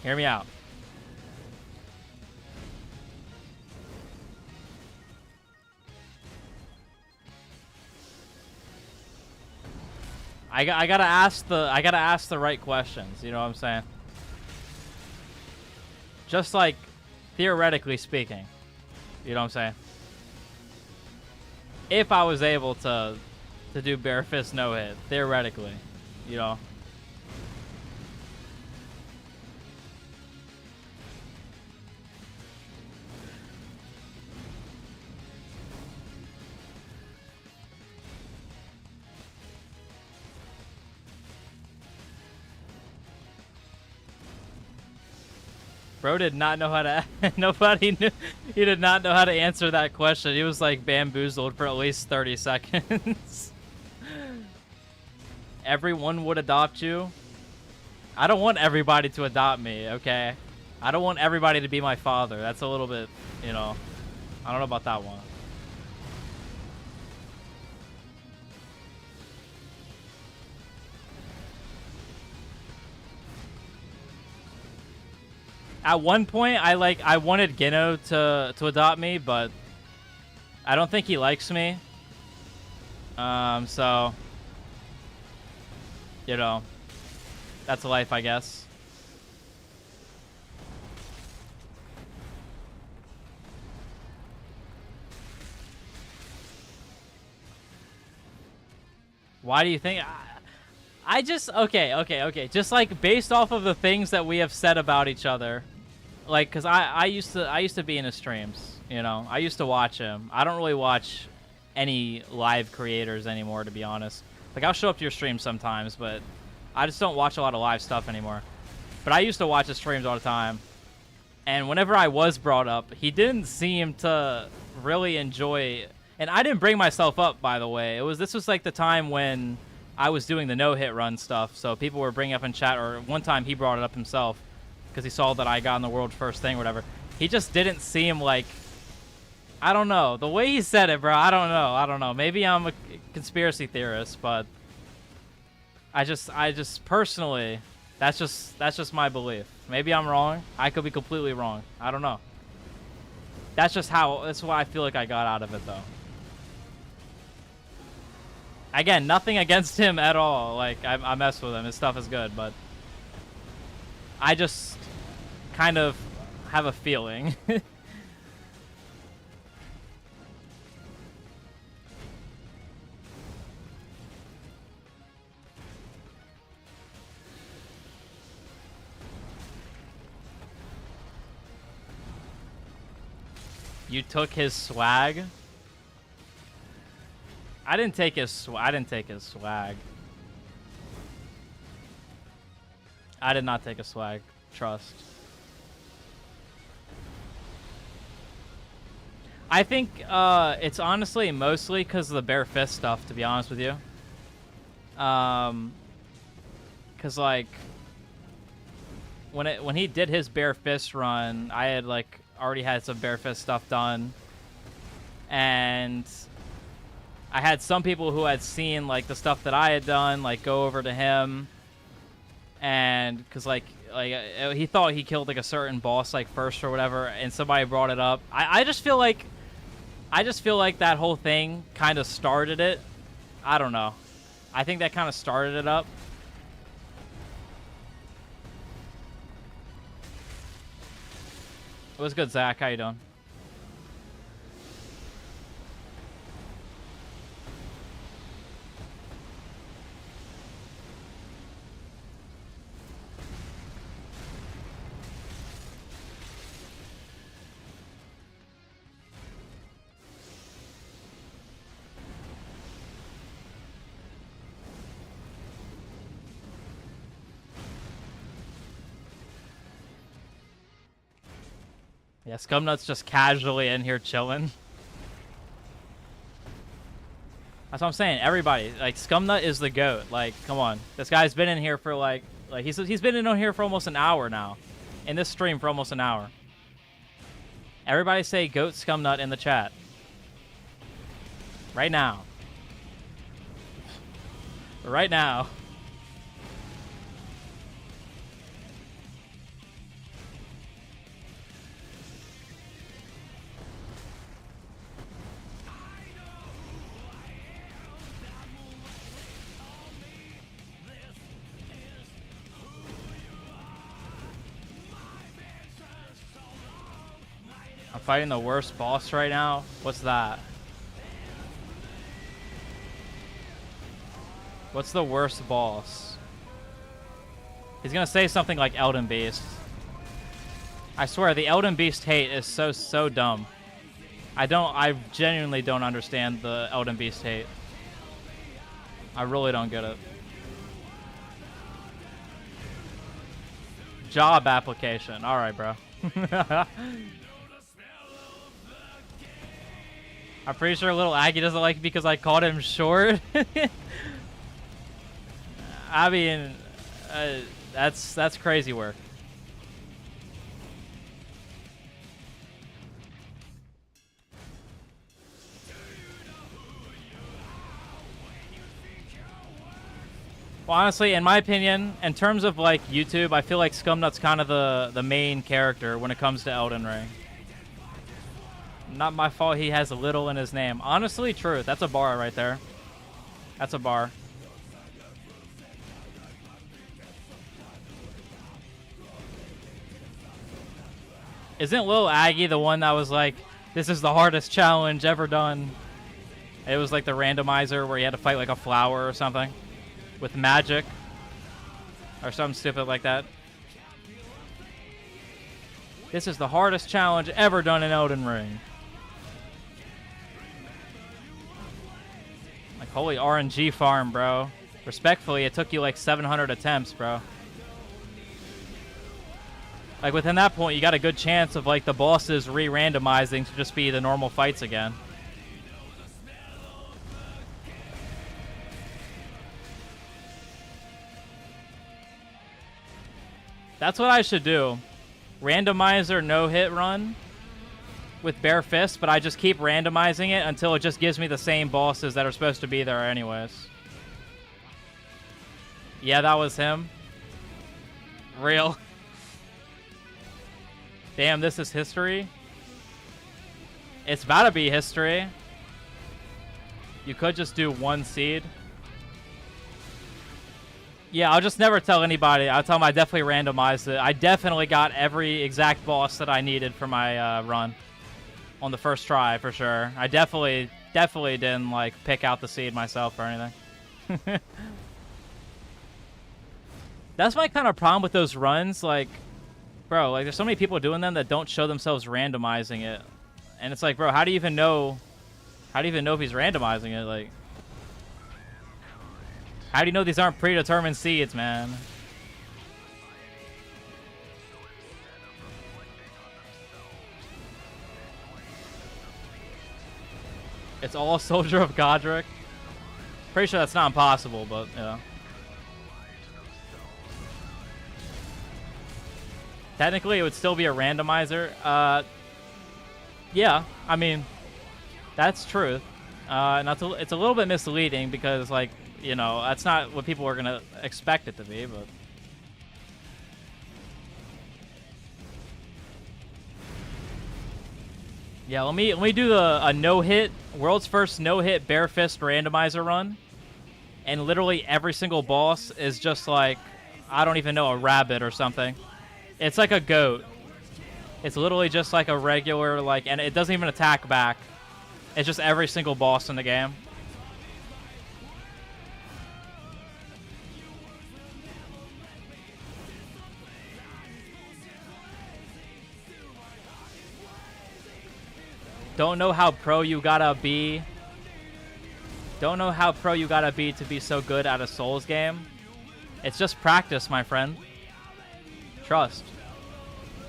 Hear me out. I gotta ask the right questions. You know what I'm saying? Just like theoretically speaking, you know what I'm saying? If I was able to do bare fist no hit, theoretically, you know. Bro did not know how to. Nobody knew. He did not know how to answer that question. He was like bamboozled for at least 30 seconds. Everyone would adopt you. I don't want everybody to adopt me, okay? I don't want everybody to be my father. That's a little bit, you know. I don't know about that one. At one point, I wanted Gino to adopt me, but I don't think he likes me. So, you know, that's life, I guess. Why do you think? I just okay. Just like based off of the things that we have said about each other. Like, cause I used to be in his streams, you know. I used to watch him. I don't really watch any live creators anymore, to be honest. Like, I'll show up to your stream sometimes, but I just don't watch a lot of live stuff anymore. But I used to watch his streams all the time, and whenever I was brought up, he didn't seem to really enjoy. And I didn't bring myself up, by the way. This was like the time when I was doing the no-hit run stuff, so people were bringing up in chat, or one time he brought it up himself. Because he saw that I got in the world first thing or whatever. He just didn't seem like... I don't know. The way he said it, bro, I don't know. Maybe I'm a conspiracy theorist, but... I just personally... That's just my belief. Maybe I'm wrong. I could be completely wrong. I don't know. That's what I feel like I got out of it, though. Again, nothing against him at all. Like, I mess with him. His stuff is good, but... I just kind of have a feeling. You took his swag? I didn't take his swag. I did not take a swag. Trust. I think it's honestly mostly because of the bare fist stuff, to be honest with you. Because like when he did his bare fist run, I had like already had some bare fist stuff done, and I had some people who had seen like the stuff that I had done like go over to him. And because like he thought he killed like a certain boss like first or whatever, and somebody brought it up. I just feel like that whole thing kind of started it. I don't know. I think that kind of started it up. What's good, Zach? How you doing? Yeah, Scumnut's just casually in here chilling. That's what I'm saying. Everybody, like, Scumnut is the GOAT. Like, come on. This guy's been in here for like he's been in here for almost an hour now. In this stream for almost an hour. Everybody say GOAT Scumnut in the chat. Right now. Right now. I'm fighting the worst boss right now. What's that? What's the worst boss? He's gonna say something like Elden Beast. I swear, the Elden Beast hate is so dumb. I genuinely don't understand the Elden Beast hate. I really don't get it. Job application. Alright, bro. I'm pretty sure little Aggie doesn't like me because I called him short. I mean, that's crazy work. Well, honestly, in my opinion, in terms of like YouTube, I feel like Scumnut's kind of the main character when it comes to Elden Ring. Not my fault he has a little in his name. Honestly, truth. That's a bar right there. That's a bar. Isn't Lil Aggie the one that was like, this is the hardest challenge ever done? It was like the randomizer where you had to fight like a flower or something with magic or something stupid like that. This is the hardest challenge ever done in Elden Ring. Like, holy RNG farm, bro. Respectfully, it took you like 700 attempts, bro. Like, within that point, you got a good chance of, like, the bosses re-randomizing to just be the normal fights again. That's what I should do. Randomizer no-hit run with bare fists, but I just keep randomizing it until it just gives me the same bosses that are supposed to be there anyways. Yeah, that was him. Real. Damn, this is history. It's about to be history. You could just do one seed. Yeah, I'll just never tell anybody. I'll tell them I definitely randomized it. I definitely got every exact boss that I needed for my run on the first try, for sure. I definitely didn't, like, pick out the seed myself or anything. That's my kind of problem with those runs. Like, bro, like, there's so many people doing them that don't show themselves randomizing it. And it's like, bro, how do you even know? How do you even know if he's randomizing it? Like, how do you know these aren't predetermined seeds, man? It's all Soldier of Godric. Pretty sure that's not impossible, but, you know. Technically, it would still be a randomizer. Yeah, I mean, that's truth. And it's a little bit misleading because, like, you know, that's not what people are going to expect it to be, but... Yeah, let me do a no-hit, world's first no-hit bare fist randomizer run. And literally every single boss is just like, I don't even know, a rabbit or something. It's like a goat. It's literally just like a regular, like, and it doesn't even attack back. It's just every single boss in the game. Don't know how pro you gotta be. Don't know how pro you gotta be to be so good at a Souls game. It's just practice, my friend. Trust.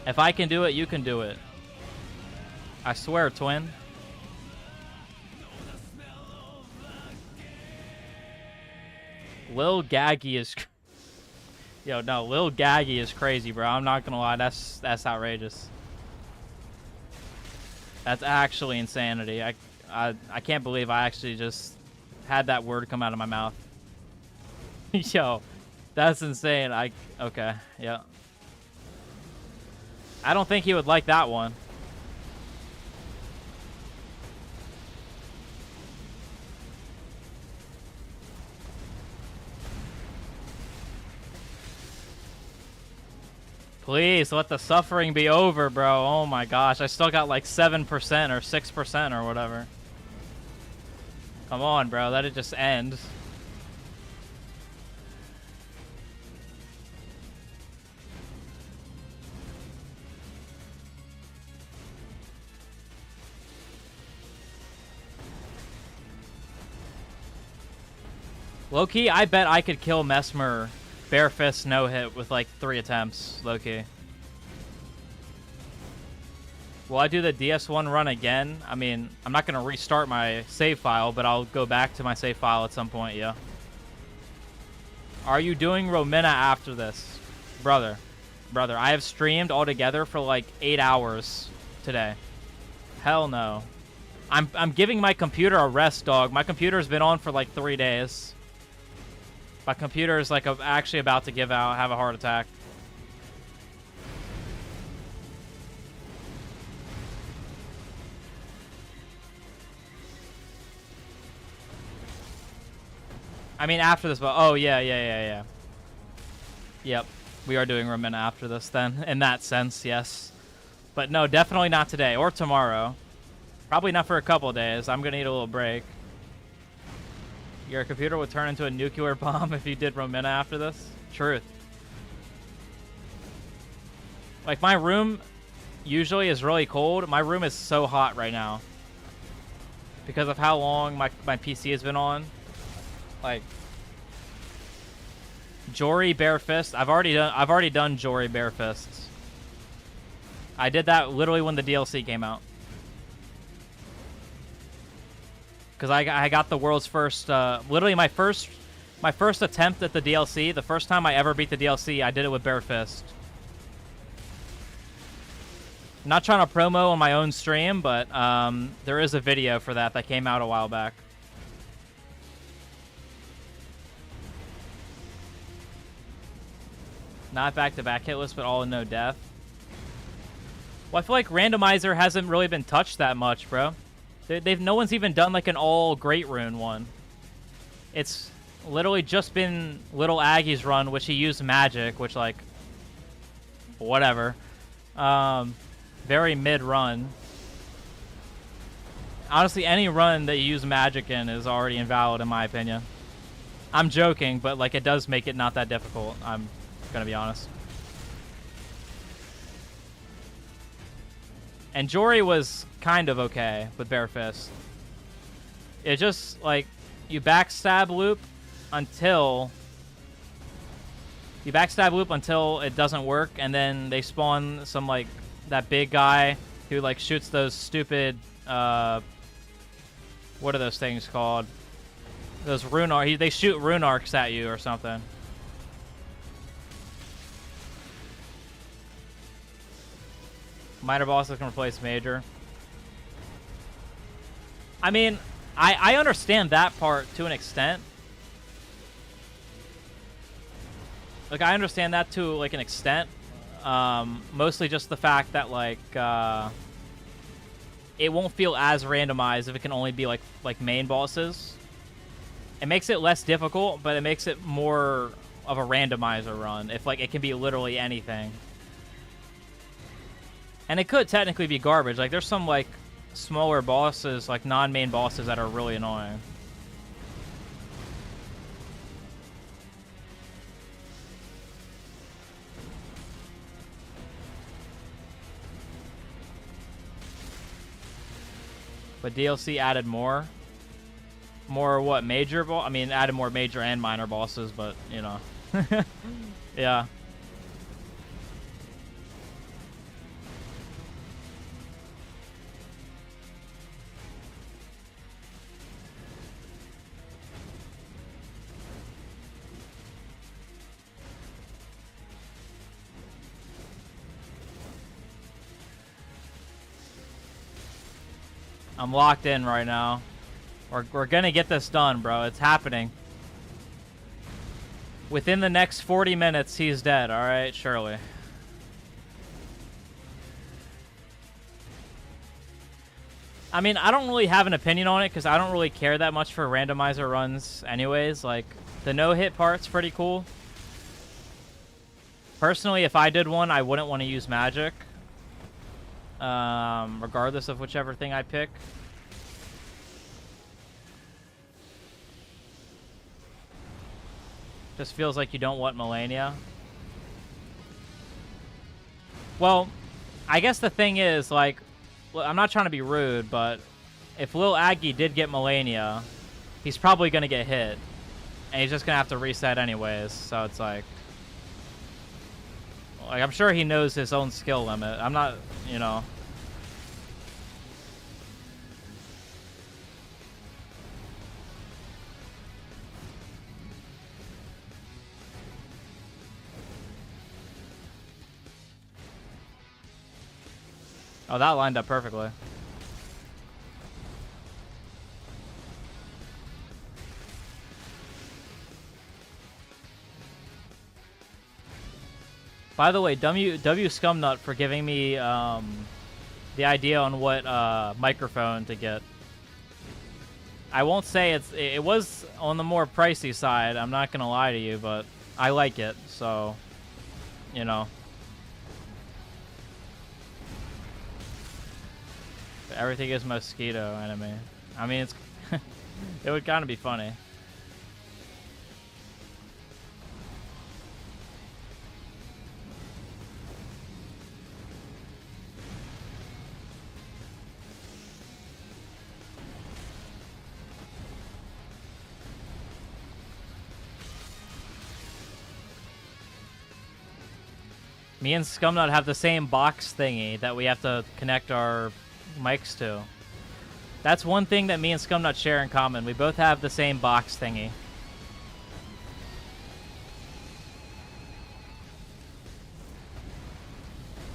If I can do it, you can do it. I swear, twin. Lil Gaggy is... Yo, no, Lil Gaggy is crazy, bro. I'm not gonna lie. That's outrageous. That's actually insanity. I can't believe I actually just had that word come out of my mouth. Yo, that's insane. Okay, yeah. I don't think he would like that one. Please, let the suffering be over, bro. Oh my gosh, I still got like 7% or 6% or whatever. Come on, bro, let it just end. Low-key, I bet I could kill Messmer bare fist no hit with like 3 attempts, low-key. Will I do the DS1 run again? I mean, I'm not going to restart my save file, but I'll go back to my save file at some point, yeah. Are you doing Romina after this? Brother, I have streamed altogether for like 8 hours today. Hell no. I'm giving my computer a rest, dog. My computer's been on for like 3 days. My computer is like actually about to give out, have a heart attack. I mean, after this, but oh yeah. Yep, we are doing Romina after this then, in that sense, yes. But no, definitely not today or tomorrow. Probably not for a couple of days. I'm gonna need a little break. Your computer would turn into a nuclear bomb if you did Romina after this? Truth. Like, my room usually is really cold. My room is so hot right now. Because of how long my PC has been on. Like, Jory Bare Fist. I've already done Jory Bare Fists. I did that literally when the DLC came out. Because I got the world's first, literally my first attempt at the DLC, the first time I ever beat the DLC, I did it with bare fist. I'm not trying to promo on my own stream, but there is a video for that came out a while back. Not back-to-back hitless, but all in no death. Well, I feel like randomizer hasn't really been touched that much, bro. No one's even done like an all great rune one. It's literally just been Little Aggie's run, which he used magic, which like whatever. Very mid run. Honestly, any run that you use magic in is already invalid in my opinion. I'm joking, but like it does make it not that difficult. I'm gonna be honest. And Jory was kind of okay with bare fist. It just like you backstab loop until it doesn't work, and then they spawn some like that big guy who like shoots those stupid what are those things called? Those rune arcs. They shoot rune arcs at you or something. Minor bosses can replace major. I mean, I understand that part to an extent. Like, I understand that to, like, an extent. Mostly just the fact that, like, it won't feel as randomized if it can only be, like main bosses. It makes it less difficult, but it makes it more of a randomizer run. If, like, it can be literally anything. And it could technically be garbage. Like, there's some, like, smaller bosses, like, non-main bosses that are really annoying. But DLC added more. More what? Major boss? I mean, added more major and minor bosses, but, you know. Yeah. I'm locked in right now. We're gonna get this done, bro. It's happening. Within the next 40 minutes, he's dead. All right, surely. I mean, I don't really have an opinion on it because I don't really care that much for randomizer runs anyways. Like, the no-hit part's pretty cool. Personally, if I did one, I wouldn't want to use magic. Regardless of whichever thing I pick. Just feels like you don't want Melania. Well, I guess the thing is, like, I'm not trying to be rude, but if Lil Aggie did get Melania, he's probably going to get hit. And he's just going to have to reset anyways, so it's like, I'm sure he knows his own skill limit. I'm not, you know. Oh, that lined up perfectly. By the way, W Scumnut for giving me the idea on what microphone to get. I won't say it was on the more pricey side. I'm not gonna lie to you, but I like it, so you know. Everything is mosquito enemy. I mean, it's it would kind of be funny. Me and Scumnut have the same box thingy that we have to connect our mics to. That's one thing that me and Scumnut share in common. We both have the same box thingy.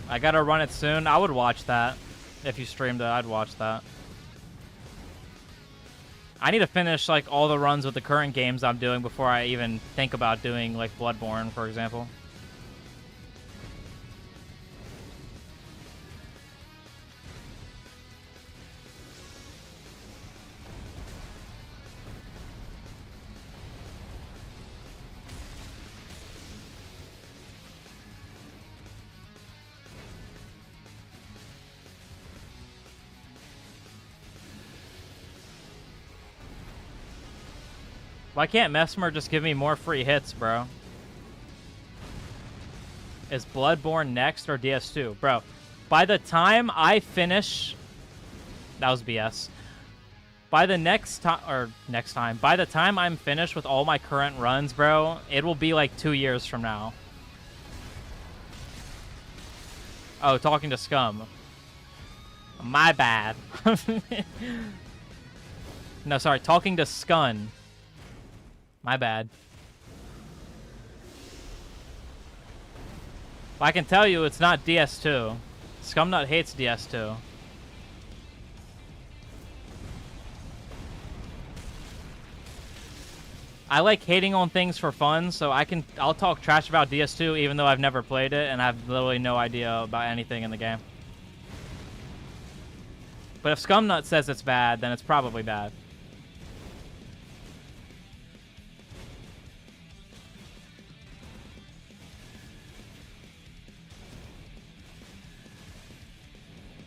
I gotta run it soon. I would watch that. If you streamed it, I'd watch that. I need to finish like all the runs with the current games I'm doing before I even think about doing like Bloodborne, for example. Why can't Messmer just give me more free hits, bro? Is Bloodborne next or DS2? Bro, by the time I finish... That was BS. By the next time... Or next time. By the time I'm finished with all my current runs, bro, it will be like 2 years from now. Oh, talking to Scum. My bad. No, sorry. Talking to Scun. My bad. Well, I can tell you it's not DS2. Scumnut hates DS2. I like hating on things for fun, so I'll talk trash about DS2 even though I've never played it and I have literally no idea about anything in the game. But if Scumnut says it's bad, then it's probably bad.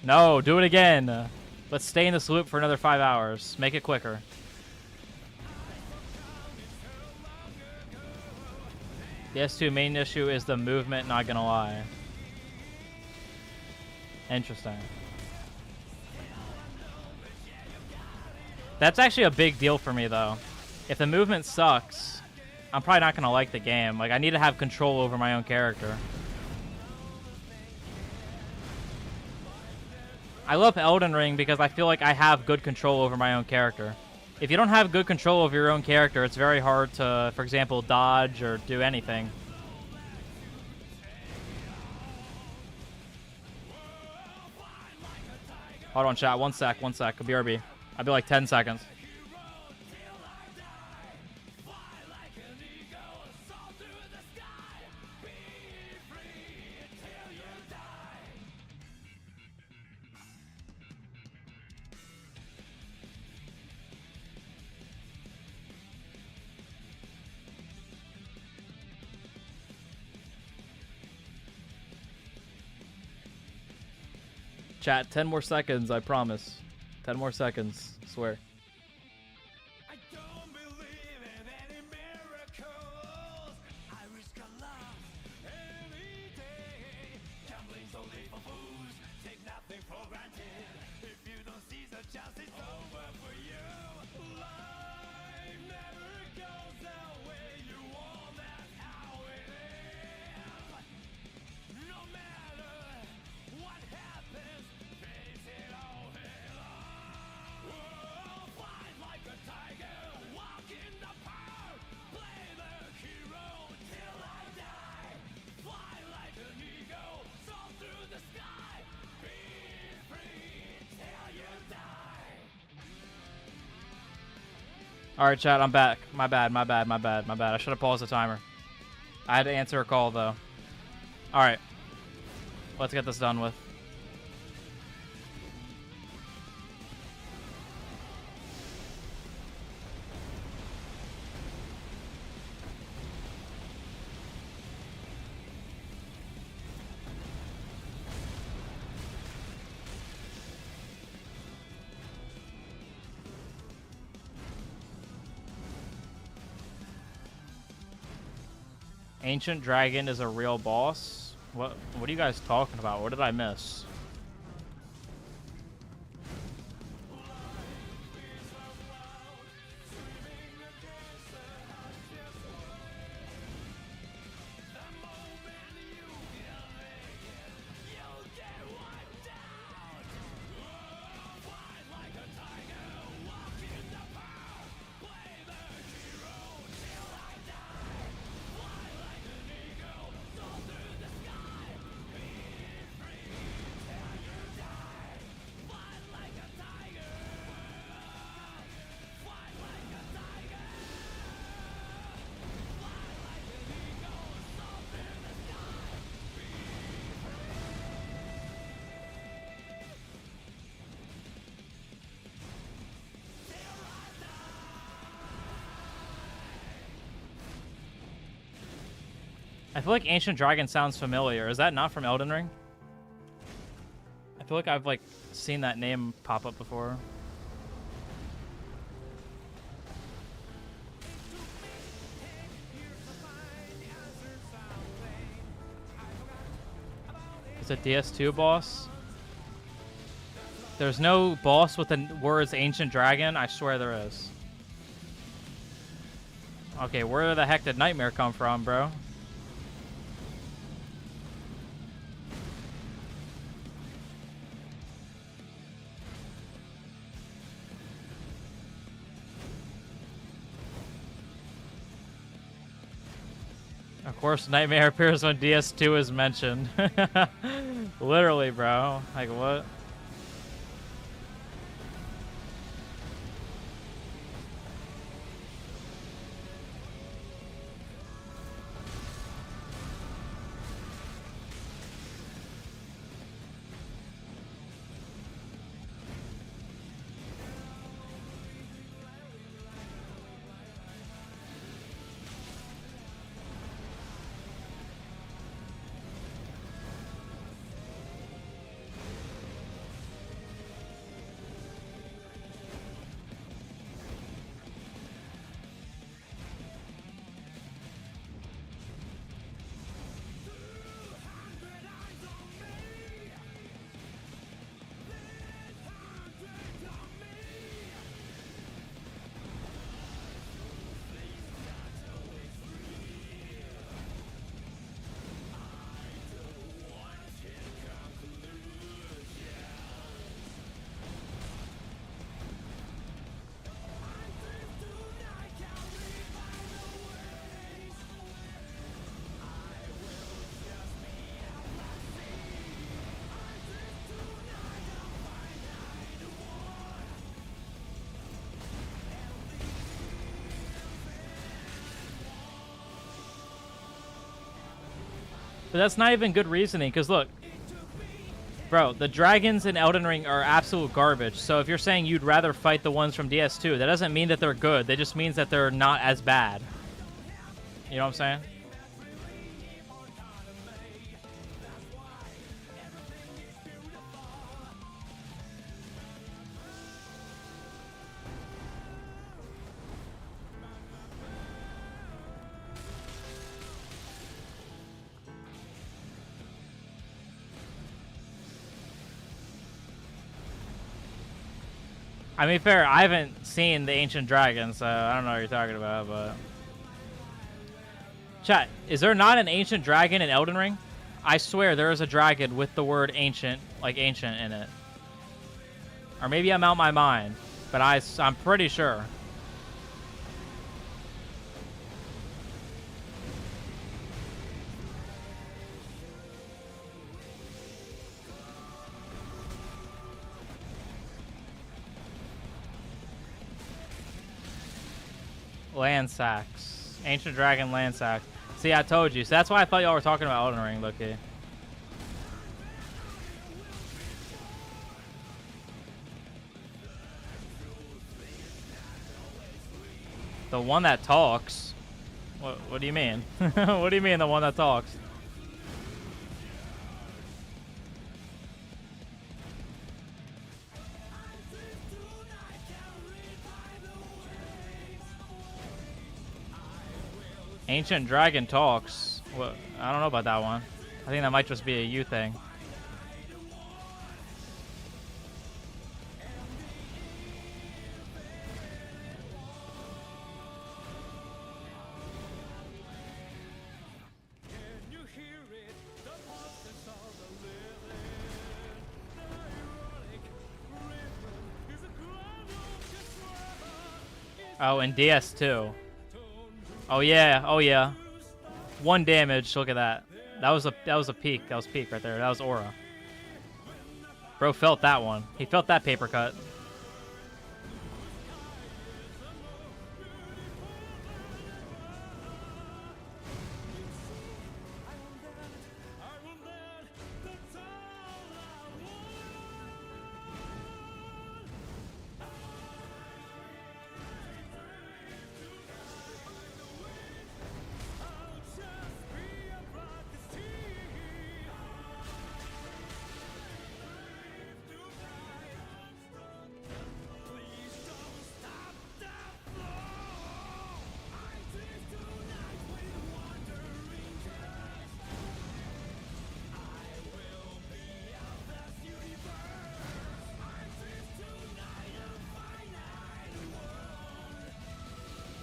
No, do it again. Let's stay in this loop for another 5 hours. Make it quicker. The S2 main issue is the movement, not gonna lie. Interesting. That's actually a big deal for me, though. If the movement sucks, I'm probably not gonna like the game. Like, I need to have control over my own character. I love Elden Ring because I feel like I have good control over my own character. If you don't have good control over your own character, it's very hard to, for example, dodge or do anything. Hold on, chat. 1 sec. 1 sec. BRB. I'll be like 10 seconds. Chat, 10 more seconds, I promise. 10 more seconds, swear. I don't believe in any miracles. I risk a lot any day. Gambling's only for fools. Take nothing for granted. If you don't seize the chance, it's over for you. Life never goes the way you want. That's how it is. No matter what happens, face it all head on. Whoa, fight like a tiger, walk in the power, play the hero till I die. Fly like an eagle, soar through the sky, be free till you die. Alright, chat, I'm back. My bad. I should have paused the timer. I had to answer a call, though. Alright. Let's get this done with. Ancient Dragon is a real boss? What are you guys talking about? What did I miss? I feel like Ancient Dragon sounds familiar. Is that not from Elden Ring? I feel like I've like seen that name pop up before. It's a DS2 boss. There's no boss with the words Ancient Dragon. I swear there is. Okay, where the heck did Nightmare come from, bro? Of course, Nightmare appears when DS2 is mentioned. Literally, bro. Like, what? But that's not even good reasoning, because look, bro, the dragons in Elden Ring are absolute garbage. So if you're saying you'd rather fight the ones from DS2, that doesn't mean that they're good. That just means that they're not as bad. You know what I'm saying? I mean, fair, I haven't seen the Ancient Dragon, so I don't know what you're talking about, but... Chat, is there not an Ancient Dragon in Elden Ring? I swear there is a dragon with the word ancient, like ancient, in it. Or maybe I'm out my mind, but I'm pretty sure. Land sacks. Ancient Dragon land sacks. See, I told you. So that's why I thought y'all were talking about Elden Ring, Loki. The one that talks? What do you mean? What do you mean, the one that talks? Ancient Dragon talks. What? I don't know about that one. I think that might just be a you thing. Oh, and DS2. Oh yeah, oh yeah. 1 damage. Look at that. That was a peak. That was peak right there. That was aura. Bro felt that one. He felt that paper cut.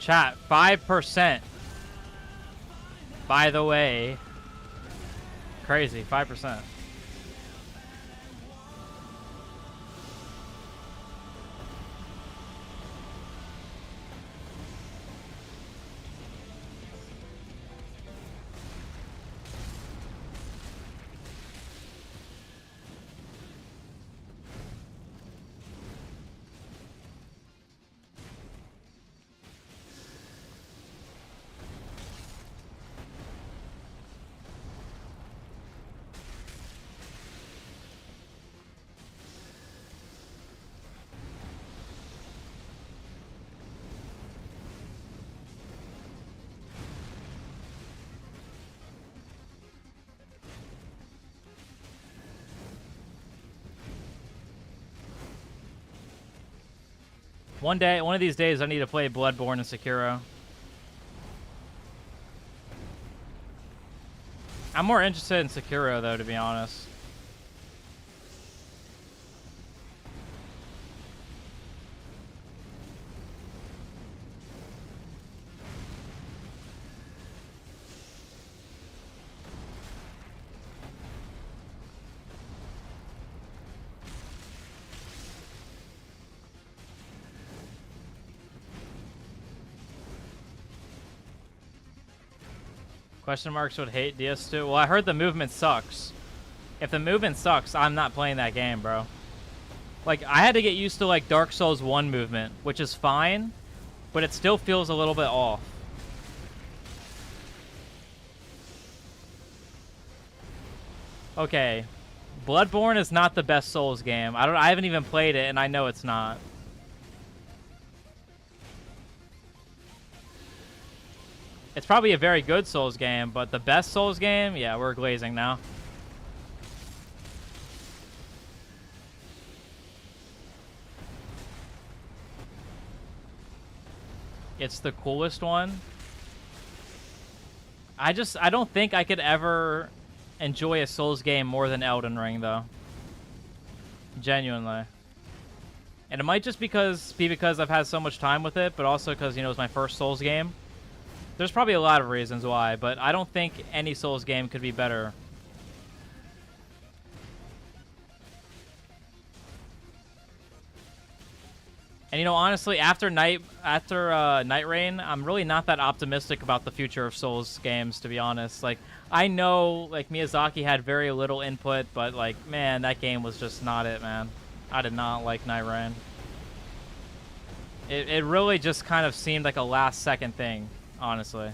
Chat, 5%. By the way. Crazy, 5%. One of these days, I need to play Bloodborne and Sekiro. I'm more interested in Sekiro, though, to be honest. Question marks would hate DS2. Well, I heard the movement sucks. If the movement sucks, I'm not playing that game, bro. Like, I had to get used to, like, Dark Souls 1 movement, which is fine, but it still feels a little bit off. Okay. Bloodborne is not the best Souls game. I haven't even played it, and I know it's not. It's probably a very good Souls game, but the best Souls game? Yeah, we're glazing now. It's the coolest one. I don't think I could ever enjoy a Souls game more than Elden Ring, though. Genuinely. And it might just be because I've had so much time with it, but also because, you know, it's my first Souls game. There's probably a lot of reasons why, but I don't think any Souls game could be better. And, you know, honestly, after Night Rain, I'm really not that optimistic about the future of Souls games, to be honest. Like, I know, like, Miyazaki had very little input, but, like, man, that game was just not it, man. I did not like Night Rain. It really just kind of seemed like a last-second thing, honestly.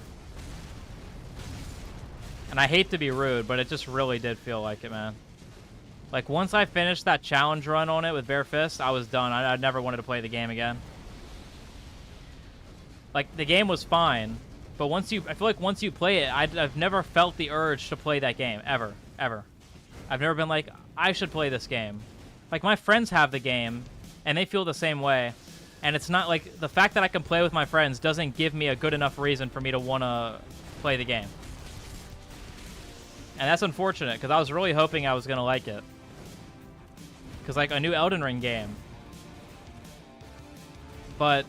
And I hate to be rude, but it just really did feel like it, man. Like, once I finished that challenge run on it with Bare Fist, I was done. I never wanted to play the game again. Like, the game was fine, but I feel like once you play it, I've never felt the urge to play that game, ever, ever. I've never been like, I should play this game. Like, my friends have the game, and they feel the same way, and it's not like, the fact that I can play with my friends doesn't give me a good enough reason for me to want to play the game. And that's unfortunate, because I was really hoping I was going to like it. Because, like, a new Elden Ring game. But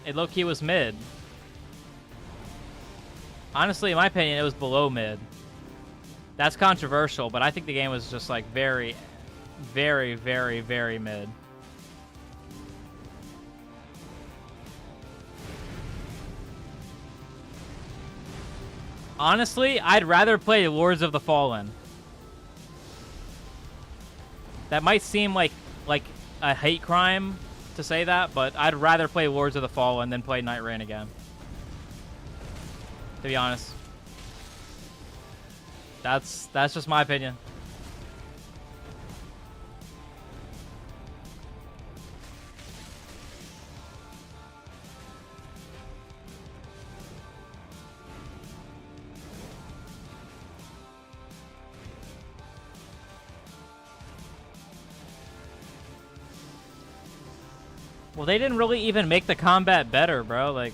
it low-key was mid. Honestly, in my opinion, it was below mid. That's controversial, but I think the game was just, like, very, very, very, very mid. Honestly, I'd rather play Lords of the Fallen. That might seem like a hate crime to say that, but I'd rather play Lords of the Fallen than play Night Rain again. To be honest. That's just my opinion. Well, they didn't really even make the combat better, bro. Like,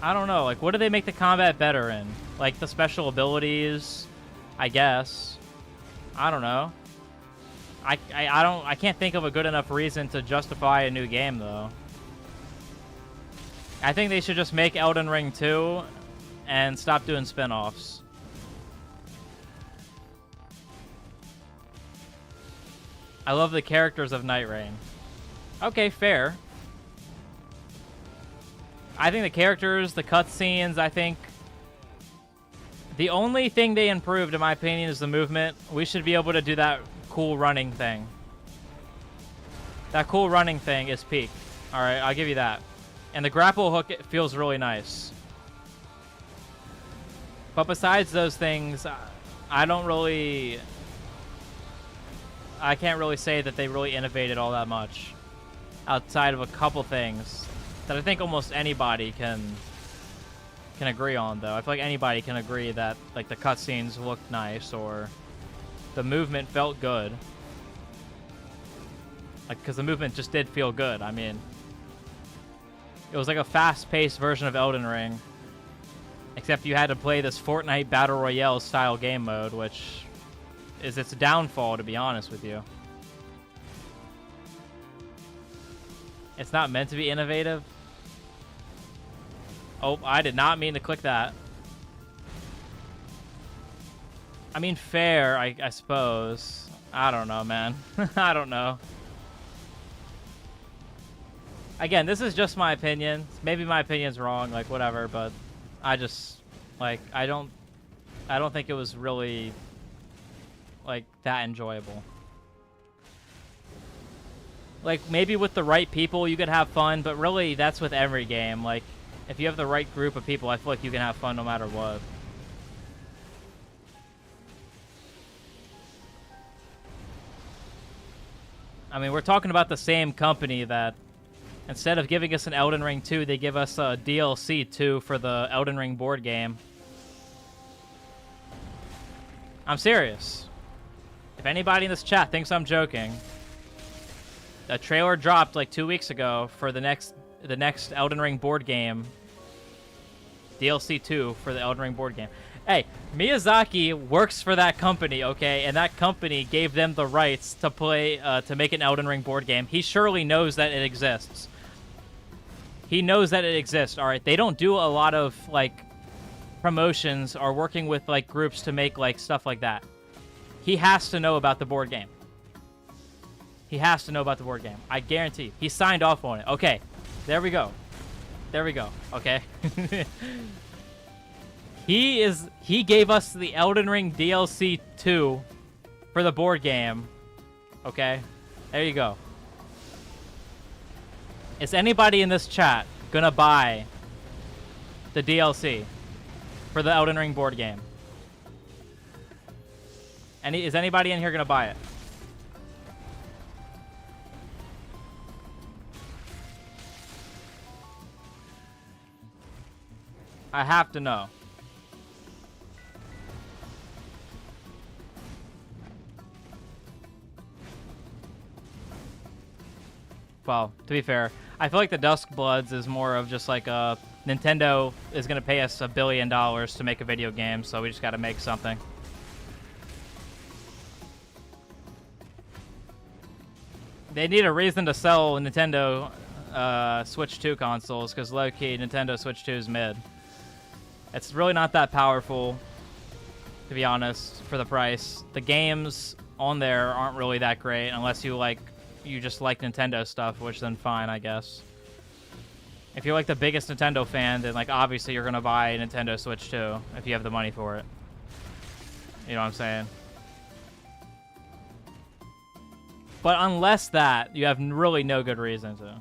I don't know. Like, what do they make the combat better in? Like, the special abilities, I guess. I don't know. I can't think of a good enough reason to justify a new game, though. I think they should just make Elden Ring 2 and stop doing spin-offs. I love the characters of Night Rain. Okay, fair. I think the characters, the cutscenes, I think... The only thing they improved, in my opinion, is the movement. We should be able to do that cool running thing. That cool running thing is peak. Alright, I'll give you that. And the grapple hook, it feels really nice. But besides those things, I don't really... I can't really say that they really innovated all that much. Outside of a couple things that I think almost anybody can agree on, though. I feel like anybody can agree that, like, the cutscenes looked nice or the movement felt good. Like, because the movement just did feel good. I mean, it was like a fast-paced version of Elden Ring, except you had to play this Fortnite Battle Royale style game mode, which is its downfall, to be honest with you. It's not meant to be innovative. Oh, I did not mean to click that. I mean, fair, I suppose. I don't know, man. I don't know. Again, this is just my opinion. Maybe my opinion's wrong, like, whatever, but I just, like, I don't think it was really, like, that enjoyable. Like, maybe with the right people you could have fun, but really that's with every game. Like, if you have the right group of people, I feel like you can have fun no matter what. I mean, we're talking about the same company that instead of giving us an Elden Ring 2, they give us a DLC 2 for the Elden Ring board game. I'm serious. If anybody in this chat thinks I'm joking, a trailer dropped like 2 weeks ago for the next Elden Ring board game. DLC 2 for the Elden Ring board game. Hey, Miyazaki works for that company, okay? And that company gave them the rights to play, to make an Elden Ring board game. He surely knows that it exists. He knows that it exists, all right? They don't do a lot of, like, promotions or working with, like, groups to make, like, stuff like that. He has to know about the board game. He has to know about the board game. I guarantee you. He signed off on it. Okay, there we go. There we go, okay? He gave us the Elden Ring DLC 2 for the board game. Okay? There you go. Is anybody in this chat gonna buy the DLC for the Elden Ring board game? Is anybody in here gonna buy it? I have to know. Well, to be fair, I feel like the Duskbloods is more of just like a Nintendo is going to pay us $1 billion to make a video game, so we just got to make something. They need a reason to sell Nintendo Switch 2 consoles, because low-key, Nintendo Switch 2 is mid. It's really not that powerful, to be honest, for the price. The games on there aren't really that great, unless you just like Nintendo stuff, which then fine, I guess. If you're like the biggest Nintendo fan, then like obviously you're gonna buy a Nintendo Switch 2 if you have the money for it. You know what I'm saying? But unless that, you have really no good reason to.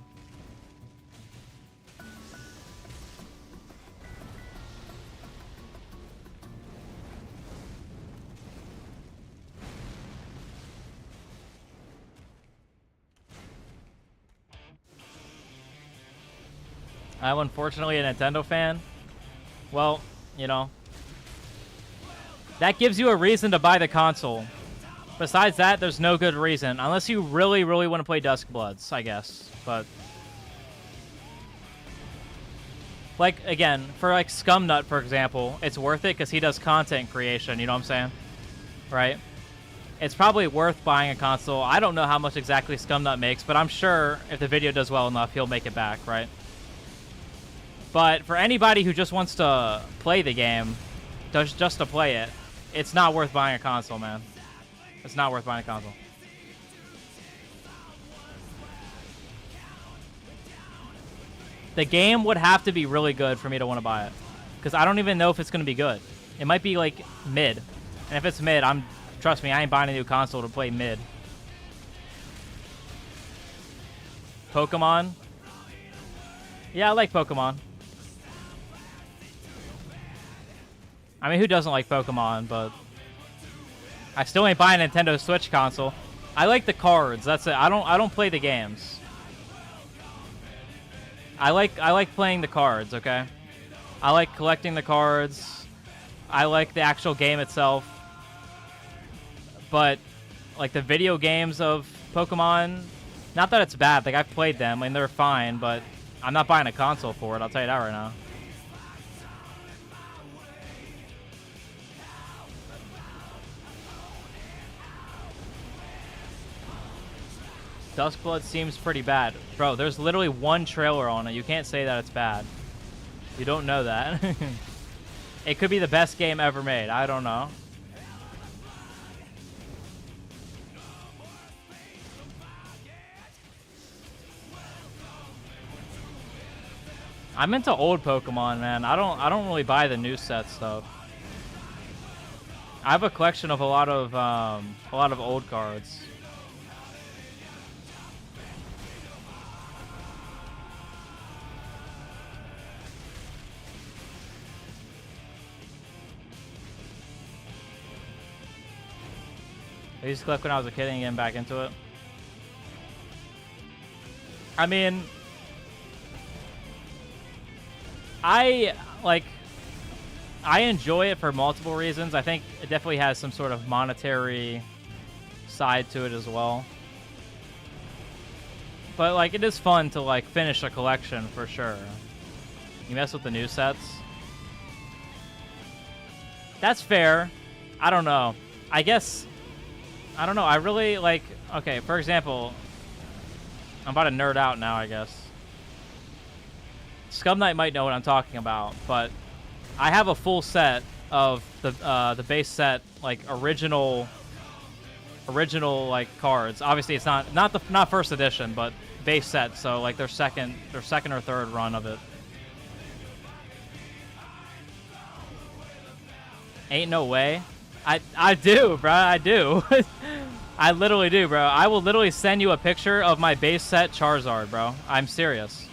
I'm unfortunately a Nintendo fan. Well, you know, that gives you a reason to buy the console. Besides that, there's no good reason. Unless you really, really want to play Duskbloods, I guess. But, like, again, for, like, Scumnut, for example, it's worth it because he does content creation, you know what I'm saying? Right? It's probably worth buying a console. I don't know how much exactly Scumnut makes, but I'm sure if the video does well enough, he'll make it back, right? But for anybody who just wants to play the game, just to play it, it's not worth buying a console, man. It's not worth buying a console. The game would have to be really good for me to want to buy it. Because I don't even know if it's going to be good. It might be, like, mid. And if it's mid, trust me, I ain't buying a new console to play mid. Pokemon? Yeah, I like Pokemon. I mean, who doesn't like Pokemon, but I still ain't buying a Nintendo Switch console. I like the cards, that's it. I don't play the games. I like playing the cards, okay? I like collecting the cards. I like the actual game itself. But like the video games of Pokemon, not that it's bad, like I've played them and they're fine, but I'm not buying a console for it, I'll tell you that right now. Duskblood seems pretty bad. Bro, there's literally one trailer on it. You can't say that it's bad. You don't know that. It could be the best game ever made. I don't know. I'm into old Pokemon, man. I don't really buy the new set stuff. I have a collection of a lot of old cards. I used to collect when I was a kid and getting back into it. I mean, I enjoy it for multiple reasons. I think it definitely has some sort of monetary side to it as well. But like, it is fun to like finish a collection for sure. You mess with the new sets. That's fair. I don't know. I guess, I don't know. I really like, okay, for example, I'm about to nerd out now, I guess. Scum Knight might know what I'm talking about, but I have a full set of the base set, like original like cards. Obviously, it's not first edition, but base set. So like their second or third run of it. Ain't no way. I do, bro. I do. I literally do, bro. I will literally send you a picture of my base set Charizard, bro. I'm serious.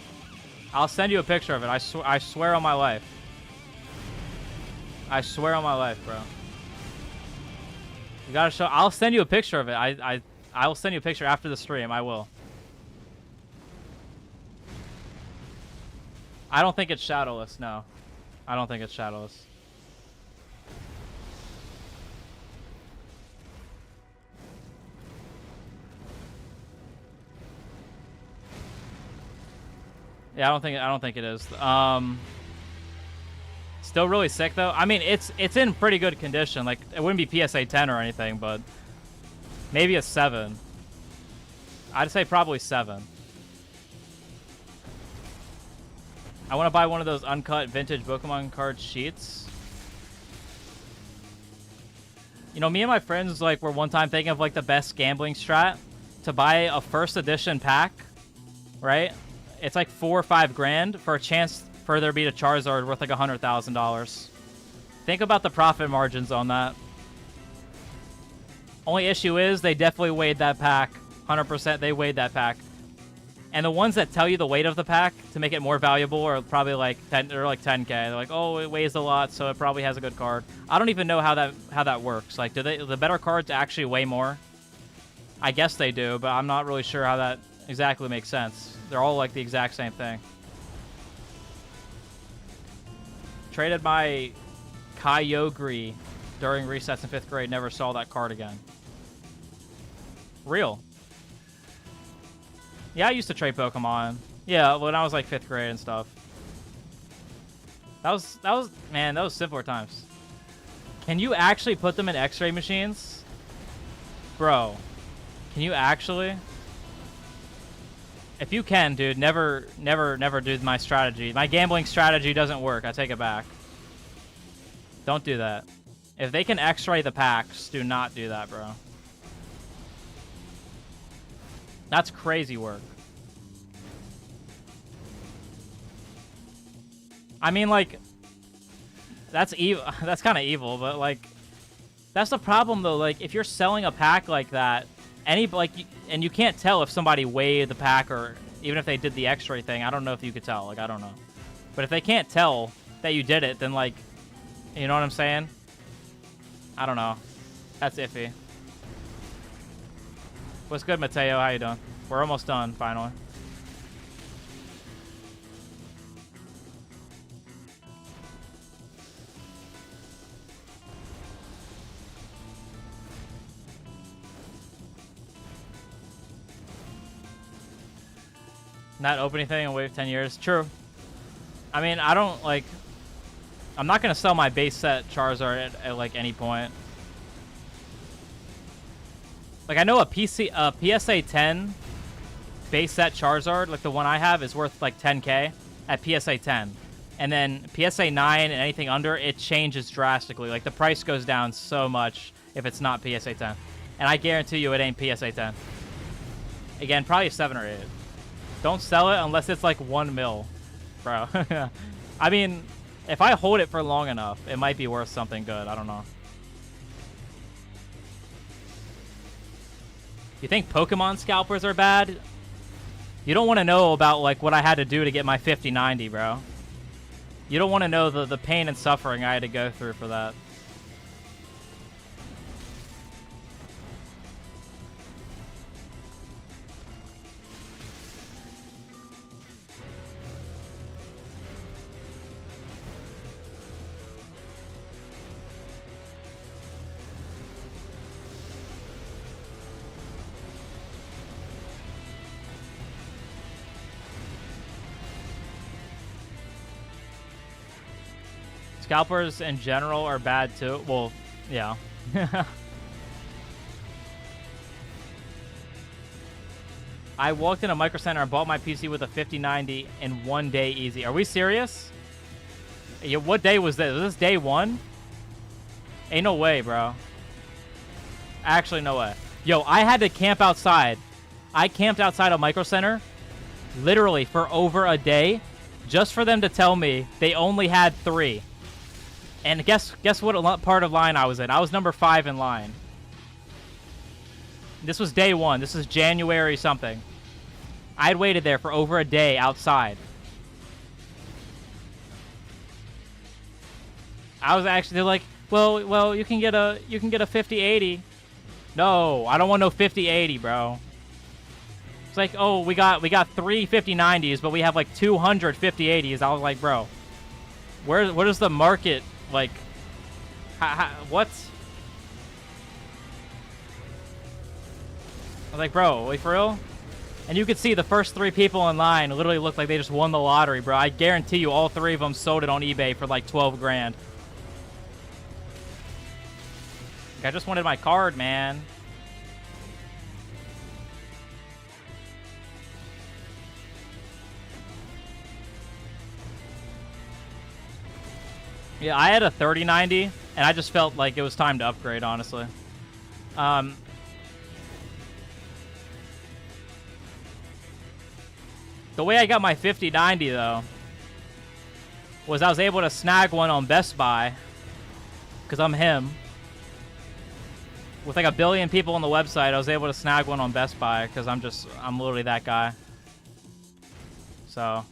I'll send you a picture of it. I swear on my life. I swear on my life, bro. You gotta show. I'll send you a picture of it. I will send you a picture after the stream. I will. I don't think it's shadowless. No, I don't think it's shadowless. Yeah, I don't think it is. Still really sick though. I mean, it's in pretty good condition. Like it wouldn't be PSA 10 or anything, but maybe a 7. I'd say probably 7. I want to buy one of those uncut vintage Pokemon card sheets. You know, me and my friends like were one time thinking of like the best gambling strat to buy a first edition pack, right? It's like $4 or $5 grand for a chance for there to be a Charizard worth like $100,000. Think about the profit margins on that. Only issue is they definitely weighed that pack. 100% they weighed that pack. And the ones that tell you the weight of the pack to make it more valuable are probably like 10 or like 10K. They're like, oh, it weighs a lot, so it probably has a good card. I don't even know how that works. Like, do the better cards actually weigh more? I guess they do, but I'm not really sure how that exactly makes sense. They're all like the exact same thing. Traded my Kyogre during recess in 5th grade. Never saw that card again. Real. Yeah, I used to trade Pokemon. Yeah, when I was like 5th grade and stuff. That was man, those simpler times. Can you actually put them in X-ray machines? Bro, can you actually? If you can, dude, never do my strategy. My gambling strategy doesn't work. I take it back. Don't do that. If they can X-ray the packs, do not do that, bro. That's crazy work. I mean, like, that's evil. That's kind of evil, but like, that's the problem though. Like, if you're selling a pack like that, and you can't tell if somebody weighed the pack or even if they did the X-ray thing. I don't know if you could tell. Like, I don't know. But if they can't tell that you did it, then like, you know what I'm saying? I don't know. That's iffy. What's good, Mateo? How you doing? We're almost done, finally. Not open anything and wait 10 years. True. I mean, I don't, like... I'm not going to sell my base set Charizard at like, any point. Like, I know a PSA 10 base set Charizard, like the one I have, is worth, like, 10K at PSA 10. And then PSA 9 and anything under, it changes drastically. Like, the price goes down so much if it's not PSA 10. And I guarantee you it ain't PSA 10. Again, probably 7 or 8. Don't sell it unless it's, like, 1 mil, bro. I mean, if I hold it for long enough, it might be worth something good. I don't know. You think Pokemon scalpers are bad? You don't want to know about like what I had to do to get my 5090, bro. You don't want to know the pain and suffering I had to go through for that. Scalpers in general are bad too. Well, yeah. I walked in a Micro Center and bought my PC with a 5090 in 1 day easy. Are we serious? Yeah, what day was this? Was this day 1? Ain't no way, bro. Actually, no way. Yo, I had to camp outside. I camped outside a Micro Center literally for over a day just for them to tell me they only had 3. And guess what part of line I was in? I was number 5 in line. This was day 1. This is January something. I'd waited there for over a day outside. I was actually, they're like, well, you can get a 5080. No, I don't want no 5080, bro. It's like, oh, we got 3 5090s, but we have like 200 5080s. I was like, bro, where is the market? Like, what? I was like, bro, wait, for real? And you could see the first 3 people in line literally looked like they just won the lottery, bro. I guarantee you all 3 of them sold it on eBay for like 12 grand. I just wanted my card, man. Yeah, I had a 3090, and I just felt like it was time to upgrade, honestly. The way I got my 5090, though, was I was able to snag one on Best Buy, because I'm him. With like 1 billion people on the website, I was able to snag one on Best Buy, because I'm literally that guy. So...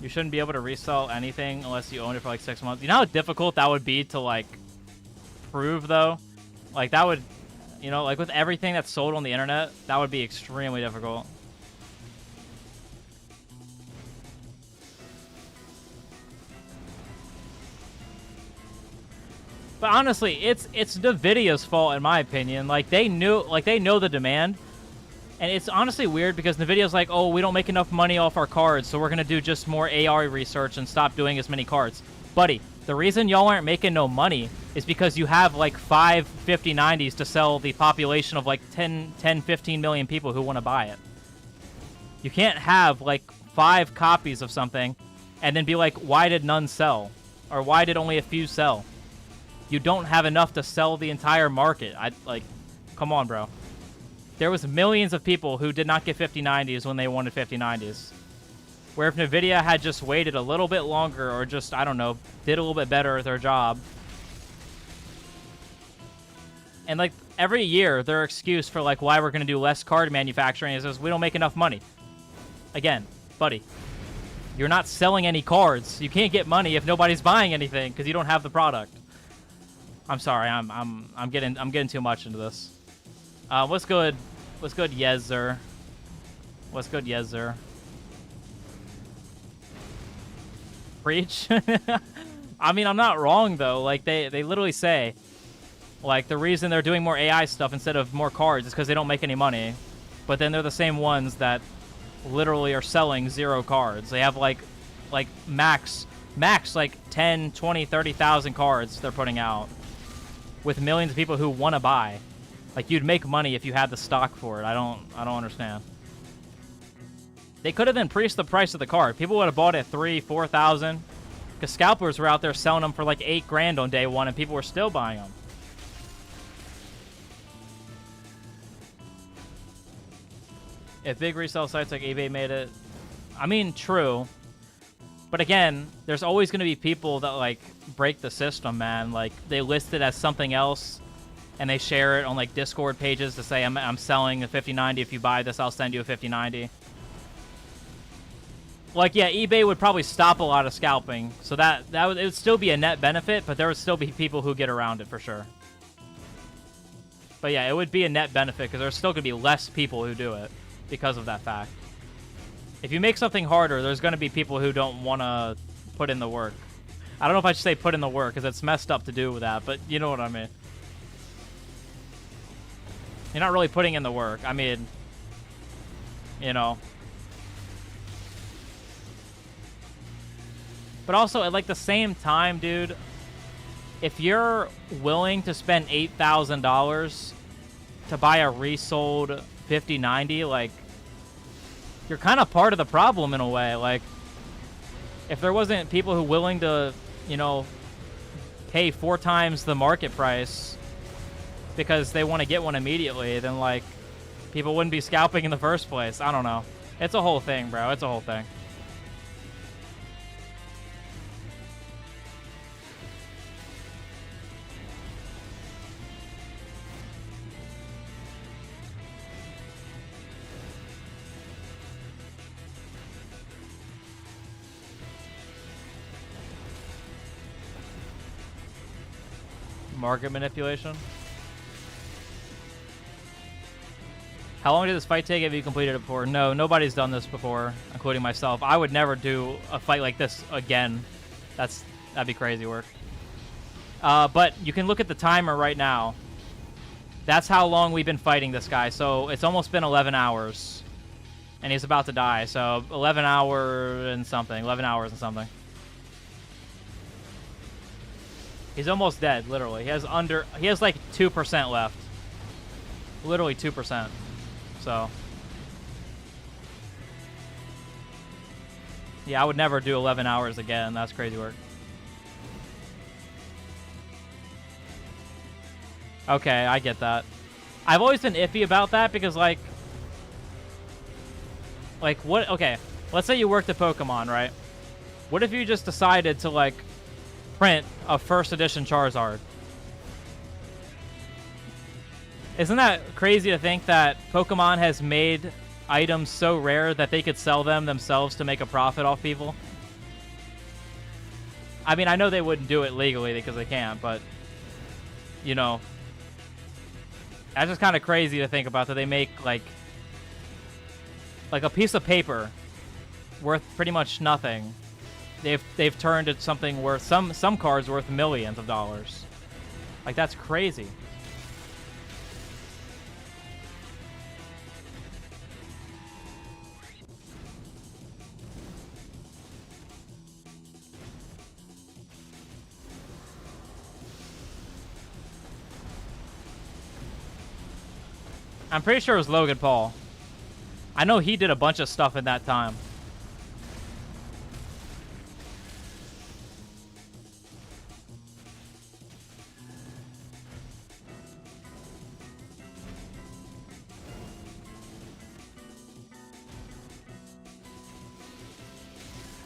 You shouldn't be able to resell anything unless you own it for like 6 months. You know how difficult that would be to like prove, though? Like that would, you know, like with everything that's sold on the internet, that would be extremely difficult. But honestly, it's NVIDIA's fault in my opinion. Like they know the demand. And it's honestly weird because NVIDIA's like, oh, we don't make enough money off our cards, so we're going to do just more AI research and stop doing as many cards. Buddy, the reason y'all aren't making no money is because you have like 5 5090s to sell the population of like 10, 15 million people who want to buy it. You can't have like 5 copies of something and then be like, why did none sell? Or why did only a few sell? You don't have enough to sell the entire market. Come on, bro. There was millions of people who did not get 5090s when they wanted 5090s. Where if NVIDIA had just waited a little bit longer or just, I don't know, did a little bit better at their job. And like every year, their excuse for like why we're going to do less card manufacturing is we don't make enough money. Again, buddy, you're not selling any cards. You can't get money if nobody's buying anything because you don't have the product. I'm sorry, I'm getting too much into this. What's good? What's good, Yezer? What's good, Yezer? Preach? I mean, I'm not wrong, though. Like, they literally say, like, the reason they're doing more AI stuff instead of more cards is because they don't make any money. But then they're the same ones that literally are selling 0 cards. They have, like max, like, 10, 20, 30,000 cards they're putting out. With millions of people who want to buy. Like, you'd make money if you had the stock for it. I don't understand. They could have increased the price of the card. People would have bought it at 3,000, 4,000. Because scalpers were out there selling them for like 8 grand on day 1, and people were still buying them. If big resale sites like eBay made it... I mean, true. But again, there's always going to be people that, like, break the system, man. Like, they list it as something else. And they share it on like Discord pages to say, I'm selling a 5090. If you buy this, I'll send you a 5090. Like, yeah, eBay would probably stop a lot of scalping. So it would still be a net benefit, but there would still be people who get around it for sure. But yeah, it would be a net benefit because there's still going to be less people who do it because of that fact. If you make something harder, there's going to be people who don't want to put in the work. I don't know if I should say put in the work because it's messed up to do with that, but you know what I mean. You're not really putting in the work. I mean, you know. But also, at like the same time, dude, if you're willing to spend $8,000 to buy a resold 5090, like, you're kind of part of the problem in a way. Like, if there wasn't people who willing to, you know, pay 4 times the market price because they want to get one immediately, then, like, people wouldn't be scalping in the first place. I don't know. It's a whole thing, bro. It's a whole thing. Market manipulation. How long did this fight take? Have you completed it before? No, nobody's done this before, including myself. I would never do a fight like this again. That'd be crazy work. But you can look at the timer right now. That's how long we've been fighting this guy. So it's almost been 11 hours. And he's about to die. So 11 hours and something. 11 hours and something. He's almost dead, literally. He has like 2% left. Literally 2%. So, yeah, I would never do 11 hours again. That's crazy work. Okay, I get that. I've always been iffy about that because, like what? Okay, let's say you worked at Pokemon, right? What if you just decided to, like, print a first edition Charizard? Isn't that crazy to think that Pokemon has made items so rare that they could sell them themselves to make a profit off people? I mean, I know they wouldn't do it legally because they can't, but, you know, that's just kind of crazy to think about, that they make, like a piece of paper worth pretty much nothing. They've turned it something worth, some cards worth millions of dollars. Like, that's crazy. I'm pretty sure it was Logan Paul. I know he did a bunch of stuff in that time.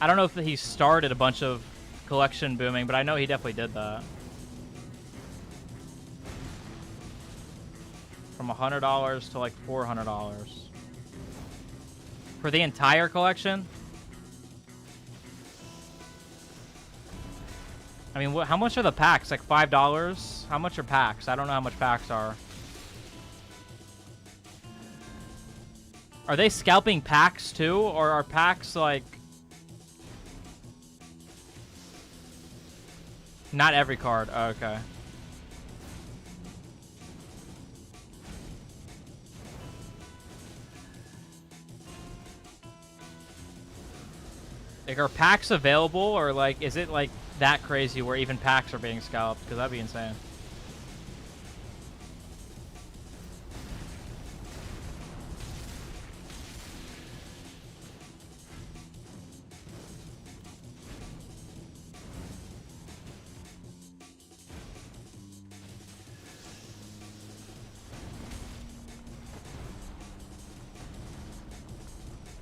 I don't know if he started a bunch of collection booming, but I know he definitely did that. From $100 to like $400 for the entire collection. I mean, how much are the packs? Like $5? How much are packs? I don't know how much packs are. Are they scalping packs too, or are packs like... Not every card. Oh, okay. Like, are packs available, or like, is it like that crazy where even packs are being scalped? Because that'd be insane.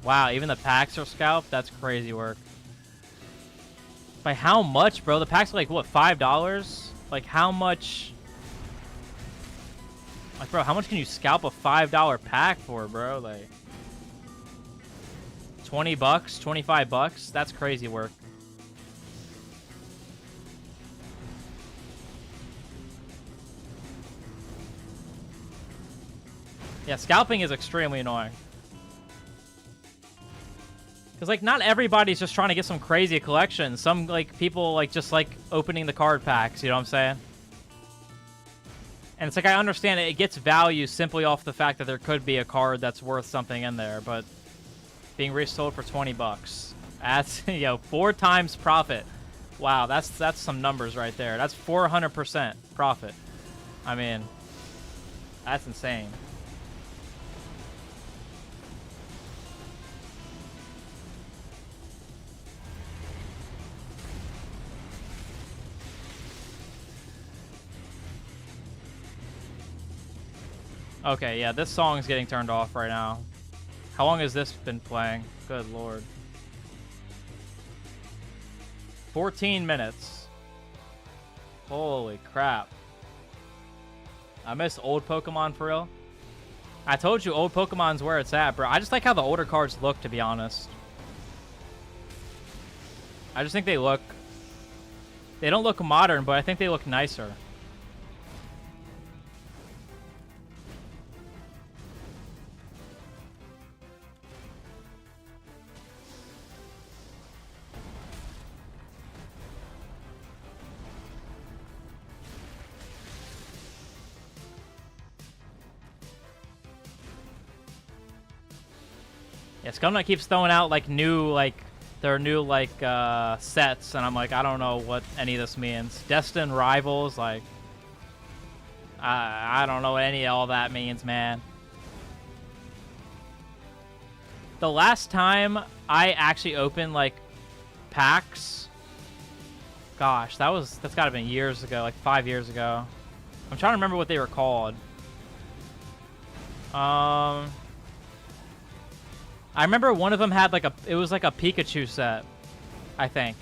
Wow, even the packs are scalped? That's crazy work. By how much, bro? The packs are like, what, $5? Like, how much... Like, bro, how much can you scalp a $5 pack for, bro? Like, 20 bucks, 25 bucks? That's crazy work. Yeah, scalping is extremely annoying. Because, like, not everybody's just trying to get some crazy collection. Some, like, people, like, just like opening the card packs, you know what I'm saying? And it's like, I understand it gets value simply off the fact that there could be a card that's worth something in there, but being resold for 20 bucks. That's, yo, 4 times profit. Wow, that's some numbers right there. That's 400% profit. I mean, that's insane. Okay, yeah, this song's getting turned off right now. How long has this been playing? Good lord. 14 minutes. Holy crap. I miss old Pokemon for real. I told you old Pokemon's where it's at, bro. I just like how the older cards look, to be honest. I just think they look... They don't look modern, but I think they look nicer. Yeah, Scumnut keeps throwing out like new, their new sets, and I'm like, I don't know what any of this means. Destined Rivals, like, I don't know what any of all that means, man. The last time I actually opened like packs, gosh, that's gotta have been years ago, like 5 years ago. I'm trying to remember what they were called. I remember one of them had like it was like a Pikachu set, I think.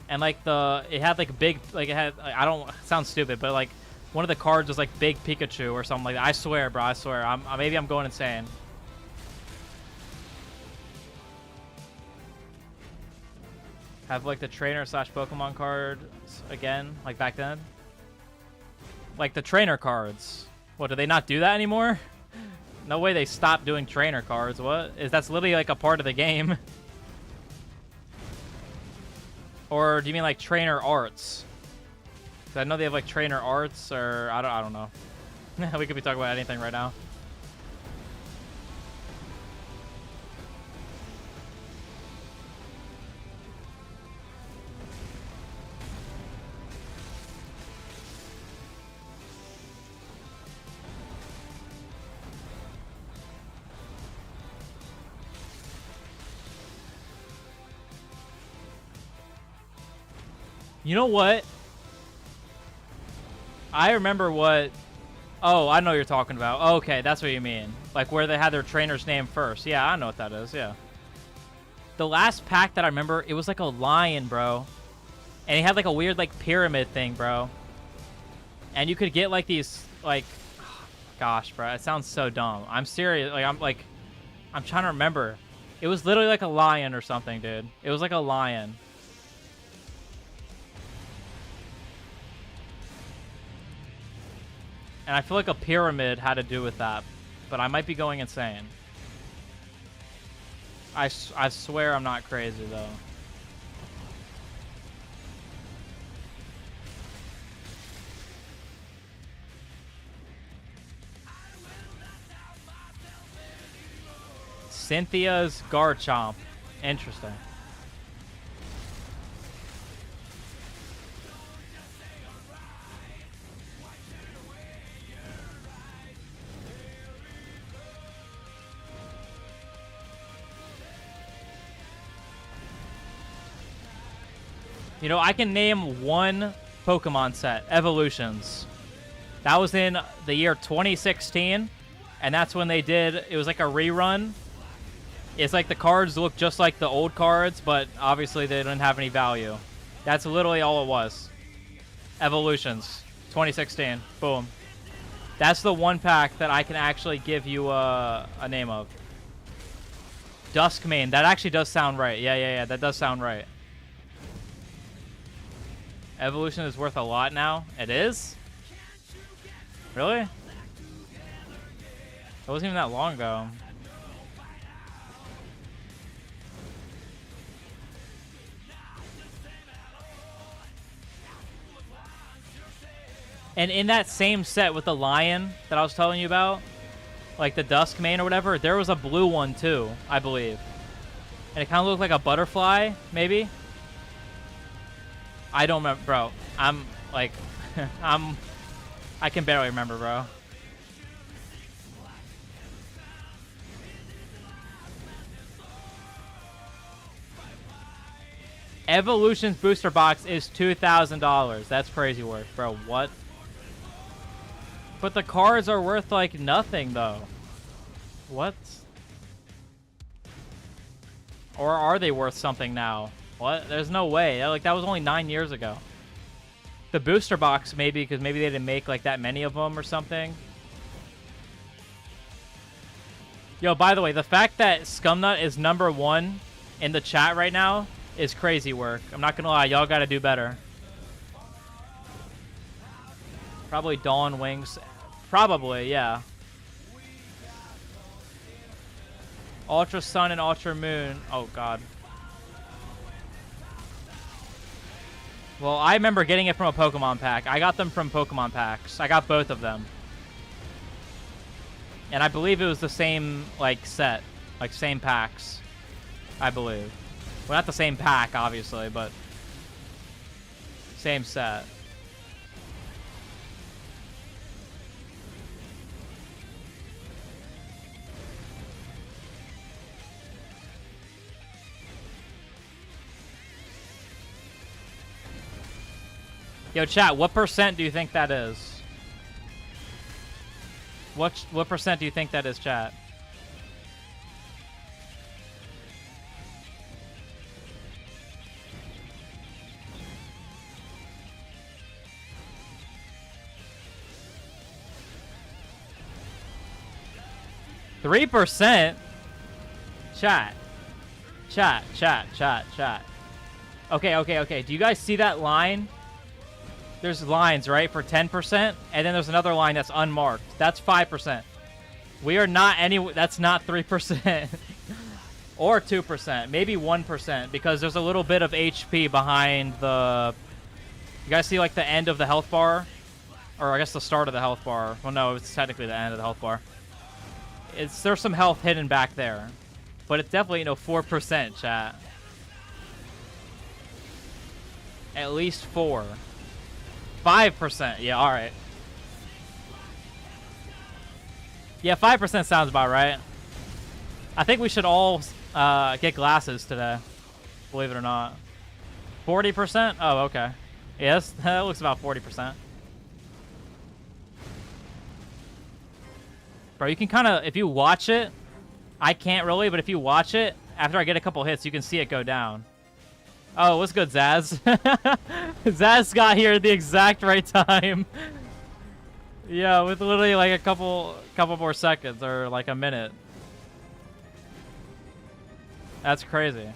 And like it had like big, like it had, I don't, it sounds stupid, but like one of the cards was like big Pikachu or something like that. I swear, bro, I swear. Maybe I'm going insane. Have like the trainer / Pokemon cards again, like back then. Like the trainer cards. What, do they not do that anymore? No way they stopped doing trainer cards. That's literally like a part of the game. Or do you mean like trainer arts? 'Cause I know they have like trainer arts, or I don't know. We could be talking about anything right now. You know what? I remember what... Oh, I know what you're talking about. Okay, that's what you mean. Like where they had their trainer's name first. Yeah, I know what that is, yeah. The last pack that I remember, it was like a lion, bro. And he had like a weird like pyramid thing, bro. And you could get like these, like... Gosh, bro, it sounds so dumb. I'm serious. I'm trying to remember. It was literally like a lion or something, dude. It was like a lion. And I feel like a pyramid had to do with that. But I might be going insane. I swear I'm not crazy, though. Cynthia's Garchomp. Interesting. You know, I can name one Pokemon set, Evolutions. That was in the year 2016, and that's when they did, it was like a rerun. It's like the cards look just like the old cards, but obviously they didn't have any value. That's literally all it was. Evolutions, 2016, boom. That's the one pack that I can actually give you a name of. Duskmane, that actually does sound right. Yeah, that does sound right. Evolution is worth a lot now. It is? Really? It wasn't even that long ago. And in that same set with the lion that I was telling you about, like the Duskmane or whatever, there was a blue one too, I believe. And it kind of looked like a butterfly, maybe. I don't remember, bro. I'm like, I can barely remember, bro. Evolution's booster box is $2,000. That's crazy work, bro. What? But the cards are worth like nothing, though. What? Or are they worth something now? What? There's no way. Like, that was only 9 years ago. The booster box, maybe, because maybe they didn't make like that many of them or something. Yo, by the way, the fact that Scumnut is #1 in the chat right now is crazy work. I'm not gonna lie, y'all gotta do better. Probably Dawn Wings. Probably, yeah. Ultra Sun and Ultra Moon. Oh, God. Well, I remember getting it from a Pokemon pack. I got them from Pokemon packs. I got both of them. And I believe it was the same, like, set. Like, same packs. I believe. Well, not the same pack, obviously, but same set. Yo, chat, what percent do you think that is? What percent do you think that is, chat? %? Chat. Chat. Okay. Do you guys see that line? There's lines, right, for 10%, and then there's another line that's unmarked. That's 5%. We are not that's not 3%. Or 2%. Maybe 1%, because there's a little bit of HP behind the... You guys see, like, the end of the health bar? Or I guess the start of the health bar. Well, no, it's technically the end of the health bar. There's some health hidden back there. But it's definitely, 4%, chat. At least 4. 5%. Yeah, alright. Yeah, 5% sounds about right. I think we should all get glasses today. Believe it or not. 40%? Oh, okay. Yes, that looks about 40%. Bro, you can kind of, if you watch it, I can't really, but if you watch it, after I get a couple hits, you can see it go down. Oh, what's good, Zaz? Zaz got here at the exact right time. Yeah, with literally like a couple more seconds or like a minute. That's crazy.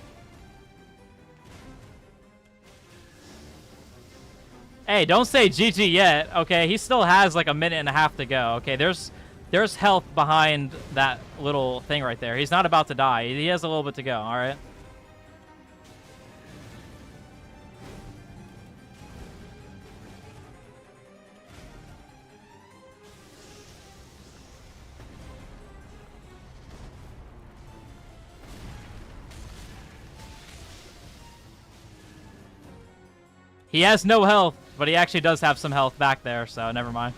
Hey, don't say GG yet. Okay, he still has like a minute and a half to go. Okay, there's health behind that little thing right there. He's not about to die. He has a little bit to go. All right. He has no health, but he actually does have some health back there, so never mind.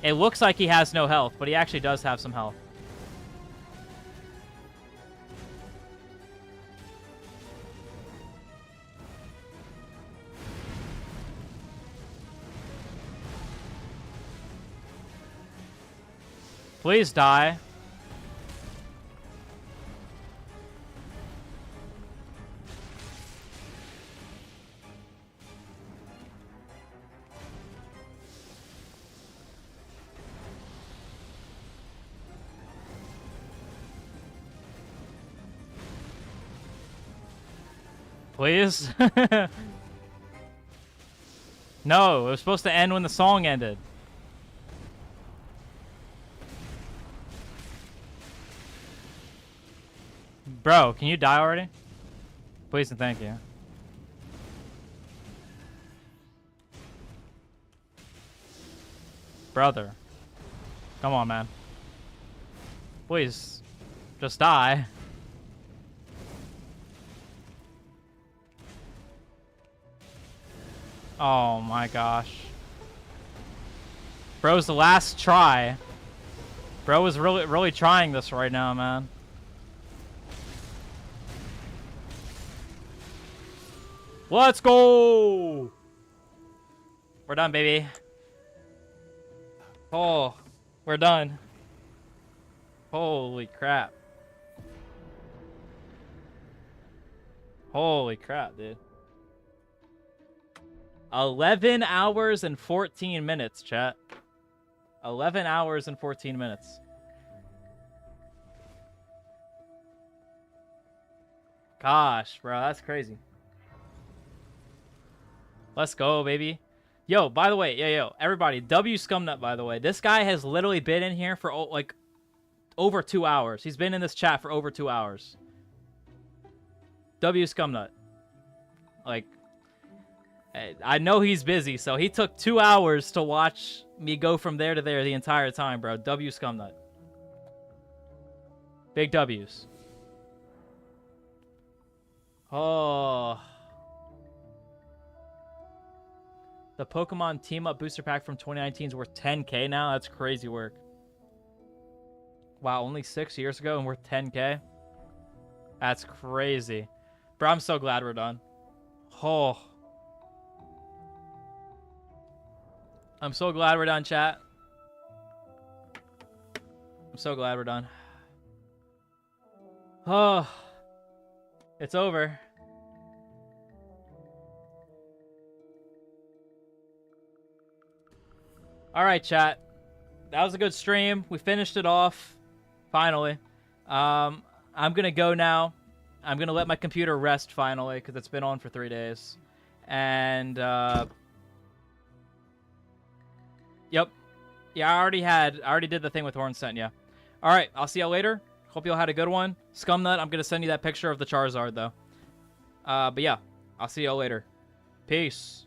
It looks like he has no health, but he actually does have some health. Please die. Please? No, it was supposed to end when the song ended. Bro, can you die already? Please and thank you. Brother. Come on, man. Please. Just die. Oh my gosh. Bro's the last try. Bro is really trying this right now, man. Let's go! We're done, baby. Oh, we're done. Holy crap. Holy crap, dude. 11 hours and 14 minutes, chat. 11 hours and 14 minutes. Gosh, bro, that's crazy. Let's go, baby. Yo, by the way, yo, everybody, W Scumnut, by the way. This guy has literally been in here for, like, over 2 hours. He's been in this chat for over 2 hours. W Scumnut. Like, I know he's busy, so he took 2 hours to watch me go from there to there the entire time, bro. W Scumnut. Big W's. Oh. The Pokemon Team Up Booster Pack from 2019 is worth 10K now? That's crazy work. Wow, only 6 years ago and worth 10K? That's crazy. Bro, I'm so glad we're done. Oh. I'm so glad we're done, chat. I'm so glad we're done. Oh. It's over. All right, chat. That was a good stream. We finished it off. Finally. I'm going to go now. I'm going to let my computer rest finally because it's been on for 3 days. And, yep. Yeah, I already did the thing with Horn Scent, yeah. All right, I'll see y'all later. Hope y'all had a good one. Scumnut, I'm going to send you that picture of the Charizard, though. But yeah, I'll see y'all later. Peace.